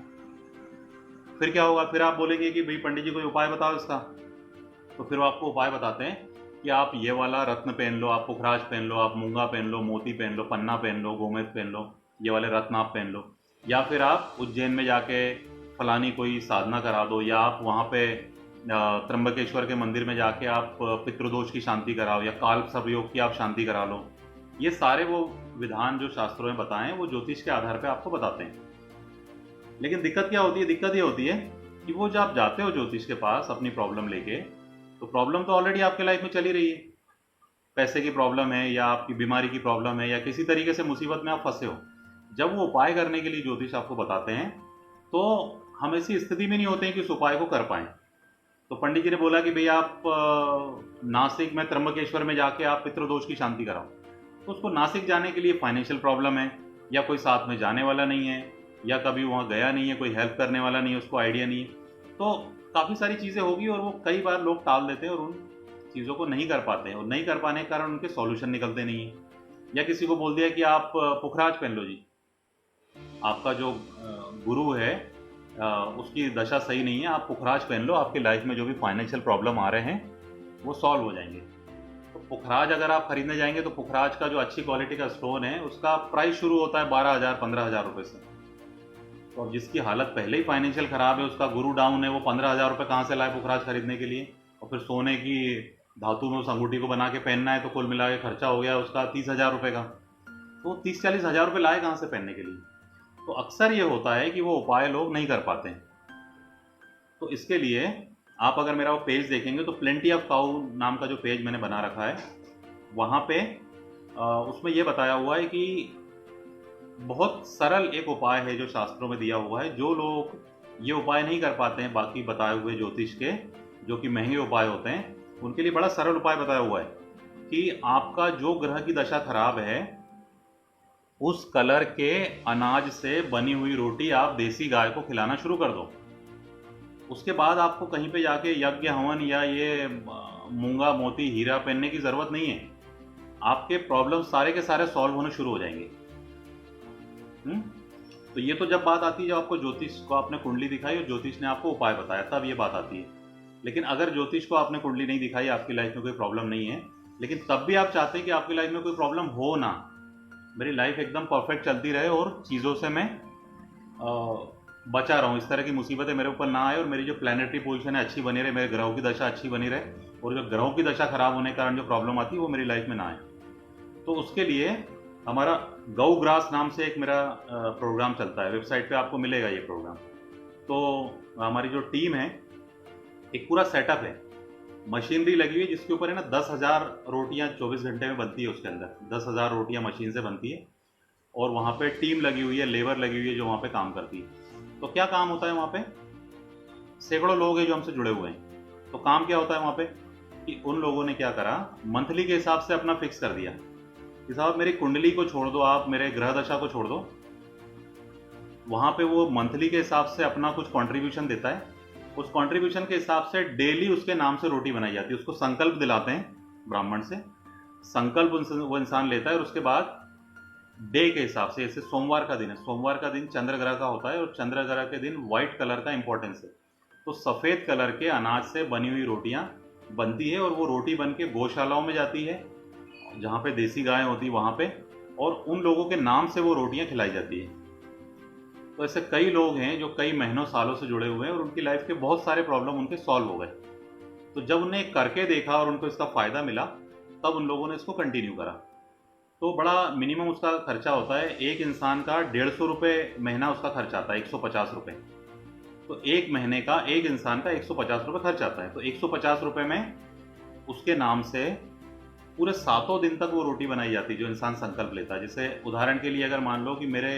फिर क्या होगा, फिर आप बोलेंगे कि भाई पंडित जी कोई उपाय बताओ इसका। तो फिर वो आपको उपाय बताते हैं कि आप ये वाला रत्न पहन लो, आप पुखराज पहन लो, आप मूंगा पहन लो, मोती पहन लो, पन्ना पहन लो, गोमेद पहन लो, ये वाले रत्न आप पहन लो। या फिर आप उज्जैन में जाके फलानी कोई साधना करा दो, या आप वहाँ पे त्र्यंबकेश्वर के मंदिर में जाके आप पितृदोष की शांति कराओ, या काल सर्वयोग की आप शांति करा लो। ये सारे वो विधान जो शास्त्रों में बताए हैं वो ज्योतिष के आधार पर आपको बताते हैं। लेकिन दिक्कत क्या होती है, दिक्कत ये होती है कि वो जब आप जाते हो ज्योतिष के पास अपनी प्रॉब्लम लेके, तो प्रॉब्लम तो ऑलरेडी आपके लाइफ में चली रही है। पैसे की प्रॉब्लम है, या आपकी बीमारी की प्रॉब्लम है, या किसी तरीके से मुसीबत में आप फंसे हो। जब वो उपाय करने के लिए ज्योतिष आपको बताते हैं तो हम ऐसी स्थिति में नहीं होते हैं कि उस उपाय को कर पाएं। तो पंडित जी ने बोला कि भाई आप नासिक में त्र्यंबकेश्वर में जाके आप पितृदोष की शांति कराओ। तो उसको नासिक जाने के लिए फाइनेंशियल प्रॉब्लम है, या कोई साथ में जाने वाला नहीं है, या कभी वहाँ गया नहीं है, कोई हेल्प करने वाला नहीं है, उसको आइडिया नहीं है। तो काफ़ी सारी चीज़ें होगी और वो कई बार लोग टाल देते हैं और उन चीज़ों को नहीं कर पाते हैं, और नहीं कर पाने के कारण उनके सॉल्यूशन निकलते नहीं हैं। या किसी को बोल दिया कि आप पुखराज पहन लो जी, आपका जो गुरु है उसकी दशा सही नहीं है, आप पुखराज पहन लो, आपकी लाइफ में जो भी फाइनेंशियल प्रॉब्लम आ रहे हैं वो सॉल्व हो जाएंगे। तो पुखराज अगर आप खरीदने जाएंगे तो पुखराज का जो अच्छी क्वालिटी का स्टोन है उसका प्राइस शुरू होता है 12,000 15,000 रुपये से। तो अब जिसकी हालत पहले ही फाइनेंशियल खराब है, उसका गुरु डाउन है, वो 15,000 रुपये कहाँ से लाए पुखराज खरीदने के लिए? और फिर सोने की धातु में उस अंगूठी को बना के पहनना है तो कुल मिला के खर्चा हो गया उसका 30,000 रुपये का। तो 30-40 हज़ार रुपये लाए कहाँ से पहनने के लिए? तो अक्सर ये होता है कि वो उपाय लोग नहीं कर पाते हैं। तो इसके लिए आप अगर मेरा वो पेज देखेंगे तो प्लेंटी ऑफ काऊ नाम का जो पेज मैंने बना रखा है, वहाँ पे उसमें ये बताया हुआ है कि बहुत सरल एक उपाय है जो शास्त्रों में दिया हुआ है। जो लोग ये उपाय नहीं कर पाते हैं बाकी बताए हुए ज्योतिष के, जो कि महंगे उपाय होते हैं, उनके लिए बड़ा सरल उपाय बताया हुआ है कि आपका जो ग्रह की दशा खराब है उस कलर के अनाज से बनी हुई रोटी आप देसी गाय को खिलाना शुरू कर दो। उसके बाद आपको कहीं पे जाके यज्ञ हवन या ये मूंगा मोती हीरा पहनने की ज़रूरत नहीं है। आपके प्रॉब्लम सारे के सारे सॉल्व होने शुरू हो जाएंगे। तो ये तो जब बात आती है जब आपको ज्योतिष को आपने कुंडली दिखाई और ज्योतिष ने आपको उपाय बताया, तब ये बात आती है। लेकिन अगर ज्योतिष को आपने कुंडली नहीं दिखाई, आपकी लाइफ में कोई प्रॉब्लम नहीं है, लेकिन तब भी आप चाहते हैं कि आपकी लाइफ में कोई प्रॉब्लम हो ना, मेरी लाइफ एकदम परफेक्ट चलती रहे और चीज़ों से मैं बचा रहूँ, इस तरह की मुसीबतें मेरे ऊपर ना आए और मेरी जो प्लानिटरी पोजीशन है अच्छी बनी रहे, मेरे ग्रहों की दशा अच्छी बनी रहे, और जो ग्रहों की दशा खराब होने के कारण जो प्रॉब्लम आती है वो मेरी लाइफ में ना आए। तो उसके लिए हमारा गौ ग्रास नाम से एक मेरा प्रोग्राम चलता है, वेबसाइट पे आपको मिलेगा ये प्रोग्राम। तो हमारी जो टीम है, एक पूरा सेटअप है, मशीनरी लगी हुई है जिसके ऊपर है ना 10,000 रोटियां 24 घंटे में बनती है। उसके अंदर 10,000 रोटियां मशीन से बनती है और वहाँ पे टीम लगी हुई है, लेबर लगी हुई है जो वहाँ पे काम करती है। तो क्या काम होता है वहाँ पे? सैकड़ों लोग हैं जो हमसे जुड़े हुए हैं। तो काम क्या होता है वहाँ पे कि उन लोगों ने क्या करा, मंथली के हिसाब से अपना फिक्स कर दिया कि साहब मेरी कुंडली को छोड़ दो, आप मेरे ग्रह दशा को छोड़ दो। वहाँ पे वो मंथली के हिसाब से अपना कुछ कंट्रीब्यूशन देता है, उस कंट्रीब्यूशन के हिसाब से डेली उसके नाम से रोटी बनाई जाती है। उसको संकल्प दिलाते हैं ब्राह्मण से, संकल्प वो इंसान लेता है और उसके बाद डे के हिसाब से, जैसे सोमवार का दिन है, सोमवार का दिन चंद्र ग्रह का होता है और चंद्र ग्रह के दिन व्हाइट कलर का इंपॉर्टेंस है, तो सफ़ेद कलर के अनाज से बनी हुई रोटियां बनती है और वो रोटी बन के गौशालाओं में जाती है जहाँ पे देसी गायें होती है वहाँ पे, और उन लोगों के नाम से वो रोटियां खिलाई जाती है। तो ऐसे कई लोग हैं जो कई महीनों सालों से जुड़े हुए हैं और उनकी लाइफ के बहुत सारे प्रॉब्लम उनके सॉल्व हो गए। तो जब उन्हें करके देखा और उनको इसका फ़ायदा मिला, तब उन लोगों ने इसको कंटिन्यू करा। तो बड़ा मिनिमम उसका खर्चा होता है, एक इंसान का 150 रुपये महीना उसका खर्च आता है, 150 रुपये। तो एक महीने का एक इंसान का 150 रुपये खर्च आता है। तो 150 रुपये में उसके नाम से पूरे 7 दिन तक वो रोटी बनाई जाती है जो इंसान संकल्प लेता है। जैसे उदाहरण के लिए अगर मान लो कि मेरे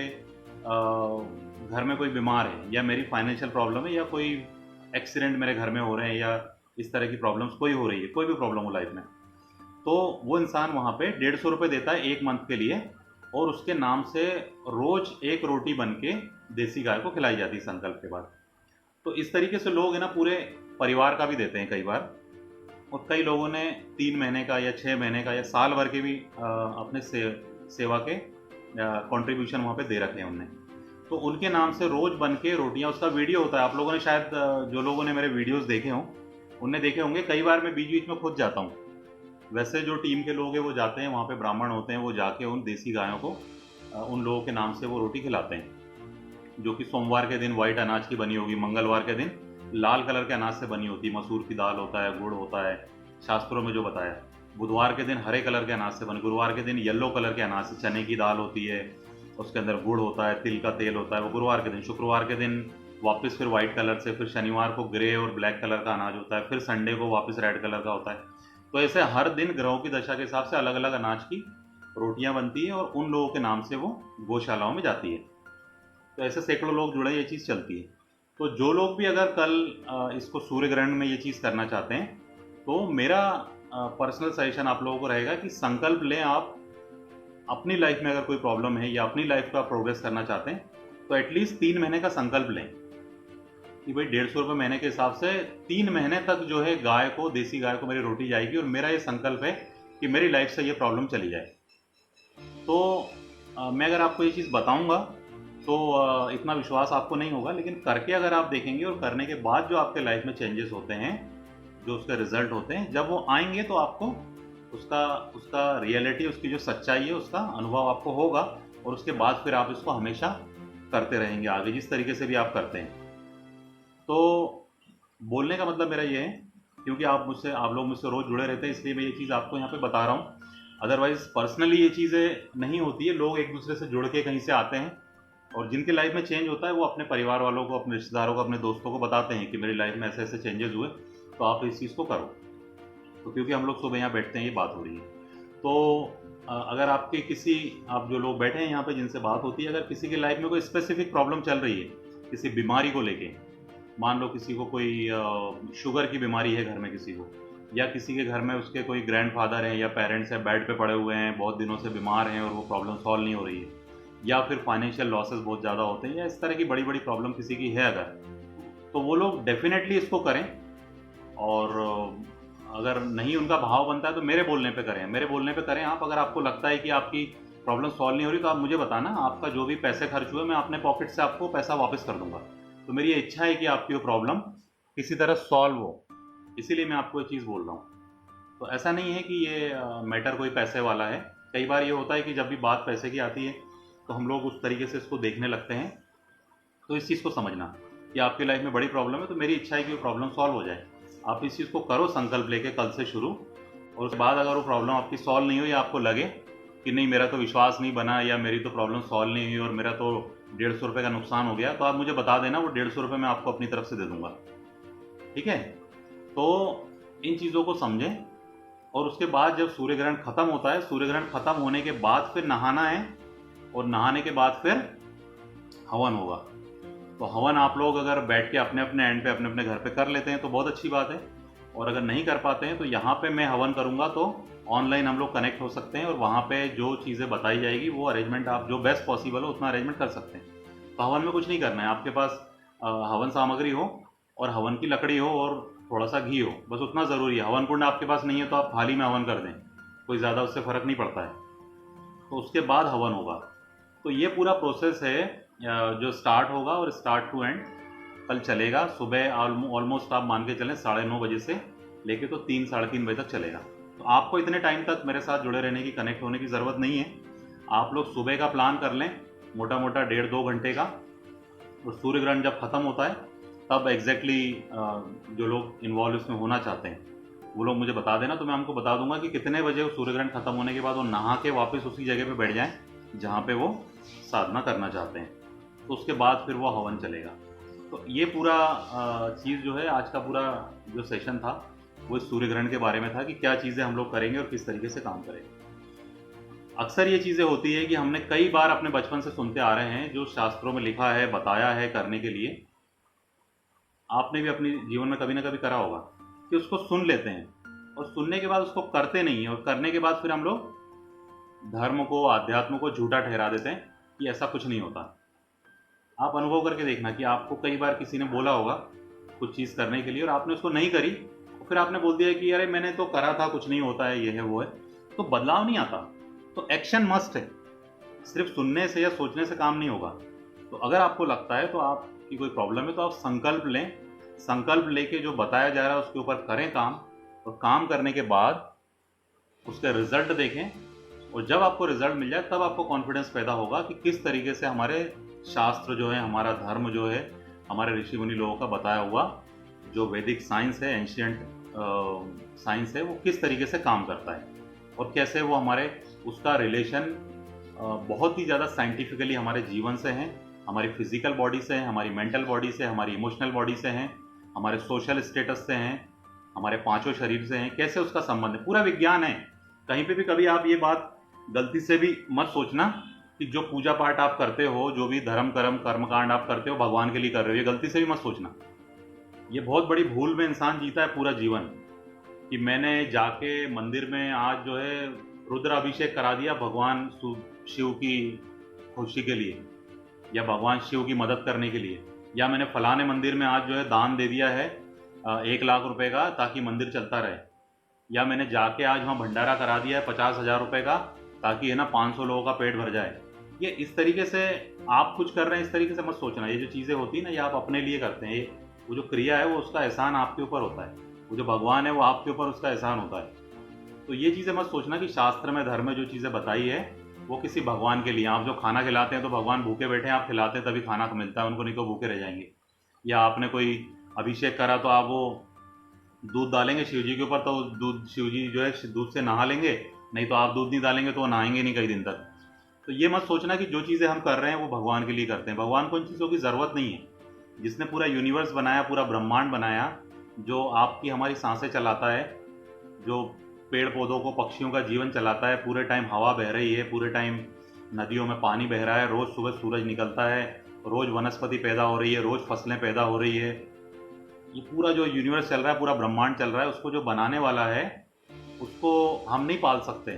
घर में कोई बीमार है या मेरी फाइनेंशियल प्रॉब्लम है या कोई एक्सीडेंट मेरे घर में हो रहे हैं या इस तरह की प्रॉब्लम्स कोई हो रही है, कोई भी प्रॉब्लम हो लाइफ में, तो वो इंसान वहाँ पे 150 रुपये देता है एक मंथ के लिए और उसके नाम से रोज़ एक रोटी बन के देसी गाय को खिलाई जाती है संकल्प के बाद। तो इस तरीके से लोग है ना पूरे परिवार का भी देते हैं कई बार, और कई लोगों ने 3 महीने का या 6 महीने का या साल भर के भी अपने सेवा के कंट्रीब्यूशन वहाँ पे दे रखे हैं उनने। तो उनके नाम से रोज़ बन के रोटियाँ, उसका वीडियो होता है, आप लोगों ने शायद जो लोगों ने मेरे वीडियोज़ देखे हों उनने देखे होंगे। कई बार मैं बीच बीच में खुद जाता हूँ, वैसे जो टीम के लोग हैं वो जाते हैं वहाँ पे, ब्राह्मण होते हैं, वो जाके उन देसी गायों को उन लोगों के नाम से वो रोटी खिलाते हैं, जो कि सोमवार के दिन वाइट अनाज की बनी होगी, मंगलवार के दिन लाल कलर के अनाज से बनी होती है, मसूर की दाल होता है, गुड़ होता है शास्त्रों में जो बताया, बुधवार के दिन हरे कलर के अनाज से बनी, गुरुवार के दिन येलो कलर के अनाज से, चने की दाल होती है, उसके अंदर गुड़ होता है, तिल का तेल होता है, वो गुरुवार के दिन। शुक्रवार के दिन वापस फिर वाइट कलर से, फिर शनिवार को ग्रे और ब्लैक कलर का अनाज होता है, फिर संडे को वापस रेड कलर का होता है। तो ऐसे हर दिन ग्रहों की दशा के हिसाब से अलग अलग अनाज की रोटियां बनती हैं और उन लोगों के नाम से वो गौशालाओं में जाती है। तो ऐसे सैकड़ों लोग जुड़े, ये चीज़ चलती है। तो जो लोग भी अगर कल इसको सूर्य ग्रहण में ये चीज़ करना चाहते हैं, तो मेरा पर्सनल सजेशन आप लोगों को रहेगा कि संकल्प लें। आप अपनी लाइफ में अगर कोई प्रॉब्लम है या अपनी लाइफ का प्रोग्रेस करना चाहते हैं तो एटलीस्ट 3 महीने का संकल्प लें। कि भाई 150 रुपये महीने के हिसाब से 3 महीने तक जो है गाय को, देसी गाय को मेरी रोटी जाएगी, और मेरा ये संकल्प है कि मेरी लाइफ से ये प्रॉब्लम चली जाए। तो मैं अगर आपको ये चीज़ बताऊंगा तो इतना विश्वास आपको नहीं होगा, लेकिन करके अगर आप देखेंगे और करने के बाद जो आपके लाइफ में चेंजेस होते हैं, जो उसके रिजल्ट होते हैं, जब वो आएंगे तो आपको उसका उसका रियलिटी, उसकी जो सच्चाई है, उसका अनुभव आपको होगा, और उसके बाद फिर आप इसको हमेशा करते रहेंगे आगे, जिस तरीके से भी आप करते हैं। तो बोलने का मतलब मेरा ये है, क्योंकि आप लोग मुझसे रोज़ जुड़े रहते हैं, इसलिए मैं ये चीज़ आपको यहाँ पे बता रहा हूँ। अदरवाइज पर्सनली ये चीज़ें नहीं होती है, लोग एक दूसरे से जुड़ के कहीं से आते हैं, और जिनकी लाइफ में चेंज होता है वो अपने परिवार वालों को, अपने रिश्तेदारों को, अपने दोस्तों को बताते हैं कि मेरी लाइफ में ऐसे ऐसे चेंजेस हुए, तो आप इस चीज़ को करो। तो क्योंकि हम लोग सुबह यहाँ बैठते हैं, ये बात हो रही है। तो अगर आप जो लोग बैठे हैं यहाँ पे जिनसे बात होती है, अगर किसी की लाइफ में कोई स्पेसिफिक प्रॉब्लम चल रही है, किसी बीमारी को लेके, मान लो किसी को कोई शुगर की बीमारी है घर में किसी को, या किसी के घर में उसके कोई ग्रैंडफादर हैं या पेरेंट्स हैं, बेड पे पड़े हुए हैं, बहुत दिनों से बीमार हैं और वो प्रॉब्लम सॉल्व नहीं हो रही है, या फिर फाइनेंशियल लॉसेस बहुत ज़्यादा होते हैं, या इस तरह की बड़ी बड़ी प्रॉब्लम किसी की है अगर, तो वो लोग डेफिनेटली इसको करें। और अगर नहीं उनका भाव बनता है तो मेरे बोलने पे करें आप। अगर आपको लगता है कि आपकी प्रॉब्लम सॉल्व नहीं हो रही तो आप मुझे बताना, आपका जो भी पैसे खर्च हुए मैं अपने पॉकेट से आपको पैसा वापस कर दूंगा। तो मेरी ये इच्छा है कि आपकी वो प्रॉब्लम किसी तरह सॉल्व हो, इसीलिए मैं आपको ये चीज़ बोल रहा हूँ। तो ऐसा नहीं है कि ये मैटर कोई पैसे वाला है। कई बार ये होता है कि जब भी बात पैसे की आती है तो हम लोग उस तरीके से इसको देखने लगते हैं। तो इस चीज़ को समझना कि आपकी लाइफ में बड़ी प्रॉब्लम है, तो मेरी इच्छा है कि वो प्रॉब्लम सॉल्व हो जाए। आप इस चीज़ को करो संकल्प लेके कल से शुरू, और उसके बाद अगर वो प्रॉब्लम आपकी सॉल्व नहीं हुई, या आपको लगे कि नहीं मेरा तो विश्वास नहीं बना, या मेरी तो प्रॉब्लम सॉल्व नहीं हुई और मेरा तो 150 रुपये का नुकसान हो गया, तो आप मुझे बता देना, वो 150 रुपये मैं आपको अपनी तरफ से दे दूंगा। ठीक है? तो इन चीज़ों को समझें। और उसके बाद जब सूर्य ग्रहण खत्म होता है, सूर्य ग्रहण खत्म होने के बाद फिर नहाना है, और नहाने के बाद फिर हवन होगा। तो हवन आप लोग अगर बैठ के अपने अपने एंड पे, अपने अपने घर पे कर लेते हैं तो बहुत अच्छी बात है, और अगर नहीं कर पाते हैं तो यहाँ पे मैं हवन करूँगा, तो ऑनलाइन हम लोग कनेक्ट हो सकते हैं, और वहाँ पे जो चीज़ें बताई जाएगी वो अरेंजमेंट आप जो बेस्ट पॉसिबल हो उतना अरेंजमेंट कर सकते हैं। तो हवन में कुछ नहीं करना है, आपके पास हवन सामग्री हो और हवन की लकड़ी हो और थोड़ा सा घी हो, बस उतना ज़रूरी है। हवन कुंड आपके पास नहीं है तो आप थाली में हवन कर दें, कोई ज़्यादा उससे फ़र्क नहीं पड़ता है। तो उसके बाद हवन होगा। तो ये पूरा प्रोसेस है जो स्टार्ट होगा, और स्टार्ट टू एंड कल चलेगा। सुबह ऑलमोस्ट आप मान के चलें 9:30 बजे से लेके तो 3 साढ़े 3 बजे तक चलेगा। तो आपको इतने टाइम तक मेरे साथ जुड़े रहने की, कनेक्ट होने की ज़रूरत नहीं है। आप लोग सुबह का प्लान कर लें, मोटा मोटा 1.5-2 घंटे का। और सूर्य ग्रहण जब ख़त्म होता है तब एग्जैक्टली जो लोग इन्वॉल्व इसमें होना चाहते हैं वो लोग मुझे बता देना, तो मैं हमको बता दूंगा कि कितने बजे वो सूर्य ग्रहण खत्म होने के बाद वो नहा के वापस उसी जगह पे बैठ जाएं जहाँ पे वो साधना करना चाहते हैं। तो उसके बाद फिर वो हवन चलेगा। तो ये पूरा चीज़ जो है, आज का पूरा जो सेशन था वो इस सूर्य ग्रहण के बारे में था कि क्या चीज़ें हम लोग करेंगे और किस तरीके से काम करेंगे। अक्सर ये चीज़ें होती है कि हमने कई बार अपने बचपन से सुनते आ रहे हैं, जो शास्त्रों में लिखा है, बताया है करने के लिए, आपने भी अपने जीवन में कभी ना कभी करा होगा कि उसको सुन लेते हैं और सुनने के बाद उसको करते नहीं हैं, और करने के बाद फिर हम लोग धर्म को, अध्यात्म को झूठा ठहरा देते हैं कि ऐसा कुछ नहीं होता। आप अनुभव करके देखना कि आपको कई बार किसी ने बोला होगा कुछ चीज़ करने के लिए और आपने उसको नहीं करी, तो फिर आपने बोल दिया कि अरे मैंने तो करा था, कुछ नहीं होता है, ये है वो है। तो बदलाव नहीं आता, तो एक्शन मस्ट है। सिर्फ सुनने से या सोचने से काम नहीं होगा। तो अगर आपको लगता है तो आपकी कोई प्रॉब्लम है तो आप संकल्प लें, संकल्प लेके जो बताया जा रहा है उसके ऊपर करें काम, और काम करने के बाद उसके रिजल्ट देखें। और जब आपको रिजल्ट मिल जाए तब आपको कॉन्फिडेंस पैदा होगा कि किस तरीके से हमारे शास्त्र जो है, हमारा धर्म जो है, हमारे ऋषि मुनि लोगों का बताया हुआ जो वैदिक साइंस है, एंशियंट साइंस है, वो किस तरीके से काम करता है, और कैसे वो हमारे उसका रिलेशन बहुत ही ज़्यादा साइंटिफिकली हमारे जीवन से हैं, हमारी फिजिकल बॉडी से हैं, हमारी मेंटल बॉडी से, हमारी इमोशनल बॉडी से हैं, हमारे सोशल स्टेटस से हैं, हमारे पांचों शरीर से हैं, कैसे उसका संबंध है, पूरा विज्ञान है। कहीं पे भी कभी आप ये बात गलती से भी मत सोचना कि जो पूजा पाठ आप करते हो, जो भी धर्म कर्म कर्मकांड आप करते हो, भगवान के लिए कर रहे हो, ये गलती से भी मत सोचना। ये बहुत बड़ी भूल में इंसान जीता है पूरा जीवन, कि मैंने जाके मंदिर में आज जो है रुद्राभिषेक करा दिया भगवान शिव की खुशी के लिए, या भगवान शिव की मदद करने के लिए। या मैंने फलाने मंदिर में आज जो है दान दे दिया है 1 लाख रुपए का ताकि मंदिर चलता रहे, या मैंने जाके आज वहाँ भंडारा करा दिया है 50,000 रुपए का ताकि है ना 500 लोगों का पेट भर जाए। ये इस तरीके से आप कुछ कर रहे हैं, इस तरीके से मत सोचना। ये जो चीज़ें होती है ना, ये आप अपने लिए करते हैं। वो जो क्रिया है वो उसका एहसान आपके ऊपर होता है, वो जो भगवान है वो आपके ऊपर उसका एहसान होता है। तो ये चीज़ें मत सोचना कि शास्त्र में धर्म में जो चीज़ें बताई है वो किसी भगवान के लिए। आप जो खाना खिलाते हैं तो भगवान भूखे बैठे हैं, आप खिलाते हैं तभी खाना मिलता है उनको, नहीं तो भूखे रह जाएंगे। या आपने कोई अभिषेक करा तो आप वो दूध डालेंगे शिव जी के ऊपर, तो दूध शिव जी जो है दूध से नहा लेंगे, नहीं तो आप दूध नहीं डालेंगे तो वो नहाएंगे नहीं कई दिन तक। तो ये मत सोचना कि जो चीज़ें हम कर रहे हैं वो भगवान के लिए करते हैं। भगवान को इन चीज़ों की ज़रूरत नहीं है। जिसने पूरा यूनिवर्स बनाया, पूरा ब्रह्मांड बनाया, जो आपकी हमारी सांसें चलाता है, जो पेड़ पौधों को पक्षियों का जीवन चलाता है, पूरे टाइम हवा बह रही है, पूरे टाइम नदियों में पानी बह रहा है, रोज़ सुबह सूरज निकलता है, रोज़ वनस्पति पैदा हो रही है, रोज़ फसलें पैदा हो रही है, ये पूरा जो यूनिवर्स चल रहा है, पूरा ब्रह्मांड चल रहा है, उसको जो बनाने वाला है उसको हम नहीं पाल सकते।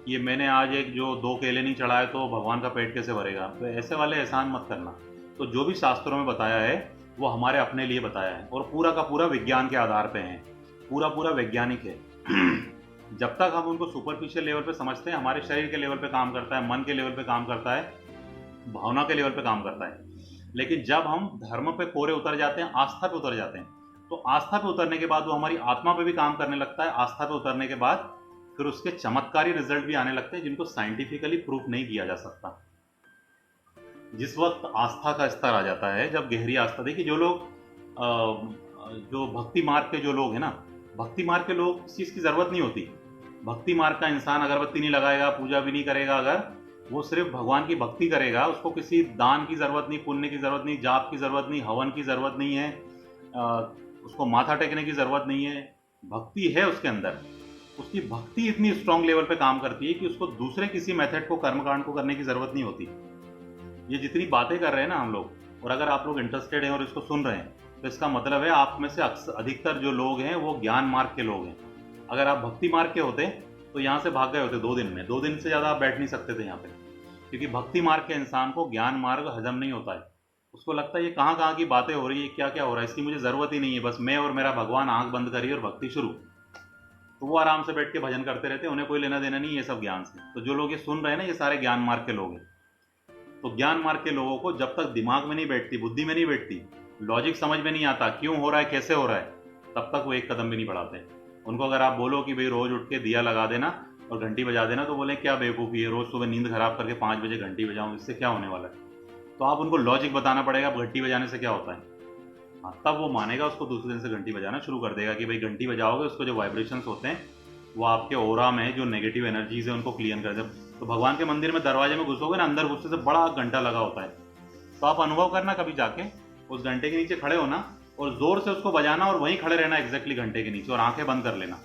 ये मैंने आज एक जो 2 केले नहीं चढ़ाए तो भगवान का पेट कैसे भरेगा? तो ऐसे वाले एहसान मत करना। तो जो भी शास्त्रों में बताया है वो हमारे अपने लिए बताया है, और पूरा का पूरा विज्ञान के आधार पे है, पूरा पूरा वैज्ञानिक है। जब तक हम उनको सुपरफिशियल लेवल पे समझते हैं, हमारे शरीर के लेवल पे काम करता है, मन के लेवल पे काम करता है, भावना के लेवल पे काम करता है। लेकिन जब हम धर्म पे कोरे उतर जाते हैं, आस्था पे उतर जाते हैं, तो आस्था पे उतरने के बाद वो हमारी आत्मा पे भी काम करने लगता है। आस्था पे उतरने के बाद फिर उसके चमत्कारी रिजल्ट भी आने लगते हैं, जिनको साइंटिफिकली प्रूफ नहीं किया जा सकता। जिस वक्त आस्था का स्तर आ जाता है, जब गहरी आस्था, देखिए जो लोग जो भक्ति मार्ग के जो लोग हैं ना, भक्ति मार्ग के लोग इस चीज़ की ज़रूरत नहीं होती। भक्ति मार्ग का इंसान अगरबत्ती नहीं लगाएगा, पूजा भी नहीं करेगा, अगर वो सिर्फ भगवान की भक्ति करेगा, उसको किसी दान की ज़रूरत नहीं, पुण्य की ज़रूरत नहीं, जाप की ज़रूरत नहीं, हवन की ज़रूरत नहीं है, उसको माथा टेकने की ज़रूरत नहीं है। भक्ति है उसके अंदर, उसकी भक्ति इतनी स्ट्रांग लेवल पे काम करती है कि उसको दूसरे किसी मेथड को, कर्मकांड को करने की ज़रूरत नहीं होती। ये जितनी बातें कर रहे हैं ना हम लोग, और अगर आप लोग इंटरेस्टेड हैं और इसको सुन रहे हैं, तो इसका मतलब है आप में से अधिकतर जो लोग हैं वो ज्ञान मार्ग के लोग हैं। अगर आप भक्ति मार्ग के होते तो यहाँ से भाग गए होते 2 दिन में। 2 दिन से ज़्यादा आप बैठ नहीं सकते थे यहाँ पे, क्योंकि भक्ति मार्ग के इंसान को ज्ञान मार्ग हजम नहीं होता है। उसको लगता है ये कहाँ कहाँ की बातें हो रही है, क्या क्या हो रहा है, इसकी मुझे ज़रूरत ही नहीं है, बस मैं और मेरा भगवान, आंख बंद करिए और भक्ति शुरू। तो वो आराम से बैठ के भजन करते रहते हैं, उन्हें कोई लेना देना नहीं है ये सब ज्ञान से। तो जो लोग ये सुन रहे हैं ना, ये सारे ज्ञान मार्ग के लोग हैं। तो ज्ञान मार्ग के लोगों को जब तक दिमाग में नहीं बैठती, बुद्धि में नहीं बैठती, लॉजिक समझ में नहीं आता क्यों हो रहा है, कैसे हो रहा है, तब तक वो एक कदम भी नहीं बढ़ाते। उनको अगर आप बोलो कि भाई रोज़ उठ के दिया लगा देना और घंटी बजा देना, तो बोले क्या बेवकूफ़ी है, रोज़ सुबह नींद खराब करके 5 बजे घंटी बजाऊँ, इससे क्या होने वाला है? तो आप उनको लॉजिक बताना पड़ेगा घंटी बजाने से क्या होता है। हाँ, तब वो मानेगा, उसको दूसरे दिन से घंटी बजाना शुरू कर देगा कि भाई घंटी बजाओगे, उसको जो वाइब्रेशंस होते हैं वो आपके ओरा में जो नेगेटिव एनर्जीज है उनको क्लियर कर दे। तो भगवान के मंदिर में दरवाजे में घुसोगे ना, अंदर घुसने से बड़ा घंटा लगा होता है, तो आप अनुभव करना कभी जाके, उस घंटे के नीचे खड़े होना और जोर से उसको बजाना और वहीं खड़े रहना एग्जैक्टली घंटे के नीचे, और आंखें बंद कर लेना।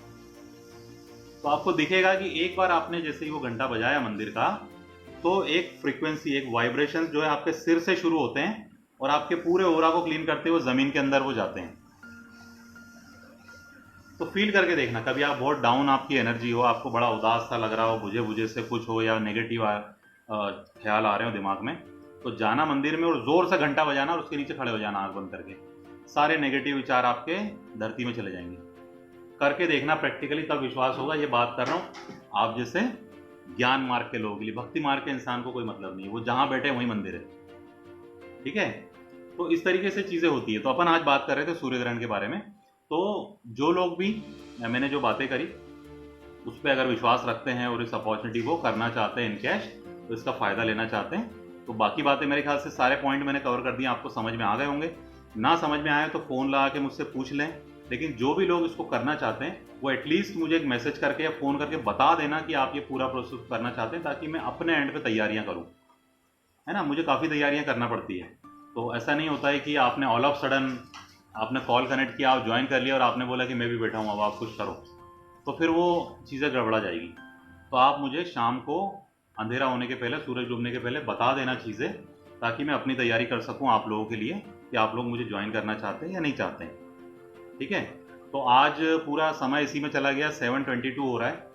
तो आपको दिखेगा कि एक बार आपने जैसे ही वो घंटा बजाया मंदिर का, तो एक फ्रीक्वेंसी, एक वाइब्रेशन जो है आपके सिर से शुरू होते हैं और आपके पूरे ओरा को क्लीन करते हुए जमीन के अंदर वो जाते हैं। तो फील करके देखना, कभी आप बहुत डाउन आपकी एनर्जी हो, आपको बड़ा उदास सा लग रहा हो, बुझे बुझे से कुछ हो, या नेगेटिव ख्याल आ रहे हो दिमाग में, तो जाना मंदिर में और जोर से घंटा बजाना और उसके नीचे खड़े हो जाना आंख बंद करके। सारे नेगेटिव विचार आपके धरती में चले जाएंगे। करके देखना प्रैक्टिकली, तब विश्वास होगा। ये बात कर रहा हूँ आप जैसे ज्ञान मार्ग के लोगों के लिए। भक्ति मार्ग के इंसान को कोई मतलब नहीं है, वो जहाँ बैठे वहीं मंदिर है। ठीक है, तो इस तरीके से चीज़ें होती है। तो अपन आज बात कर रहे थे सूर्य ग्रहण के बारे में। तो जो लोग भी मैंने जो बातें करी उस पर अगर विश्वास रखते हैं और इस अपॉर्चुनिटी को करना चाहते हैं इन कैश, तो इसका फ़ायदा लेना चाहते हैं, तो बाकी बातें मेरे ख्याल से सारे पॉइंट मैंने कवर कर दिए, आपको समझ में आ गए होंगे। ना समझ में आए तो फ़ोन लगा के मुझसे पूछ लें। लेकिन जो भी लोग इसको करना चाहते हैं वो एटलीस्ट मुझे एक मैसेज करके या फ़ोन करके बता देना कि आप ये पूरा प्रोसेस करना चाहते हैं, ताकि मैं अपने एंड पे तैयारियां करूं। है ना, मुझे काफ़ी तैयारियां करना पड़ती है। तो ऐसा नहीं होता है कि आपने ऑल ऑफ सडन आपने कॉल कनेक्ट किया, आप ज्वाइन कर लिया और आपने बोला कि मैं भी बैठा हूँ, अब आप कुछ करो, तो फिर वो चीज़ें गड़बड़ा जाएगी। तो आप मुझे शाम को अंधेरा होने के पहले, सूरज डूबने के पहले बता देना चीज़ें, ताकि मैं अपनी तैयारी कर सकूं आप लोगों के लिए कि आप लोग मुझे ज्वाइन करना चाहते हैं या नहीं चाहते हैं। ठीक है, तो आज पूरा समय इसी में चला गया, 7:22 हो रहा है।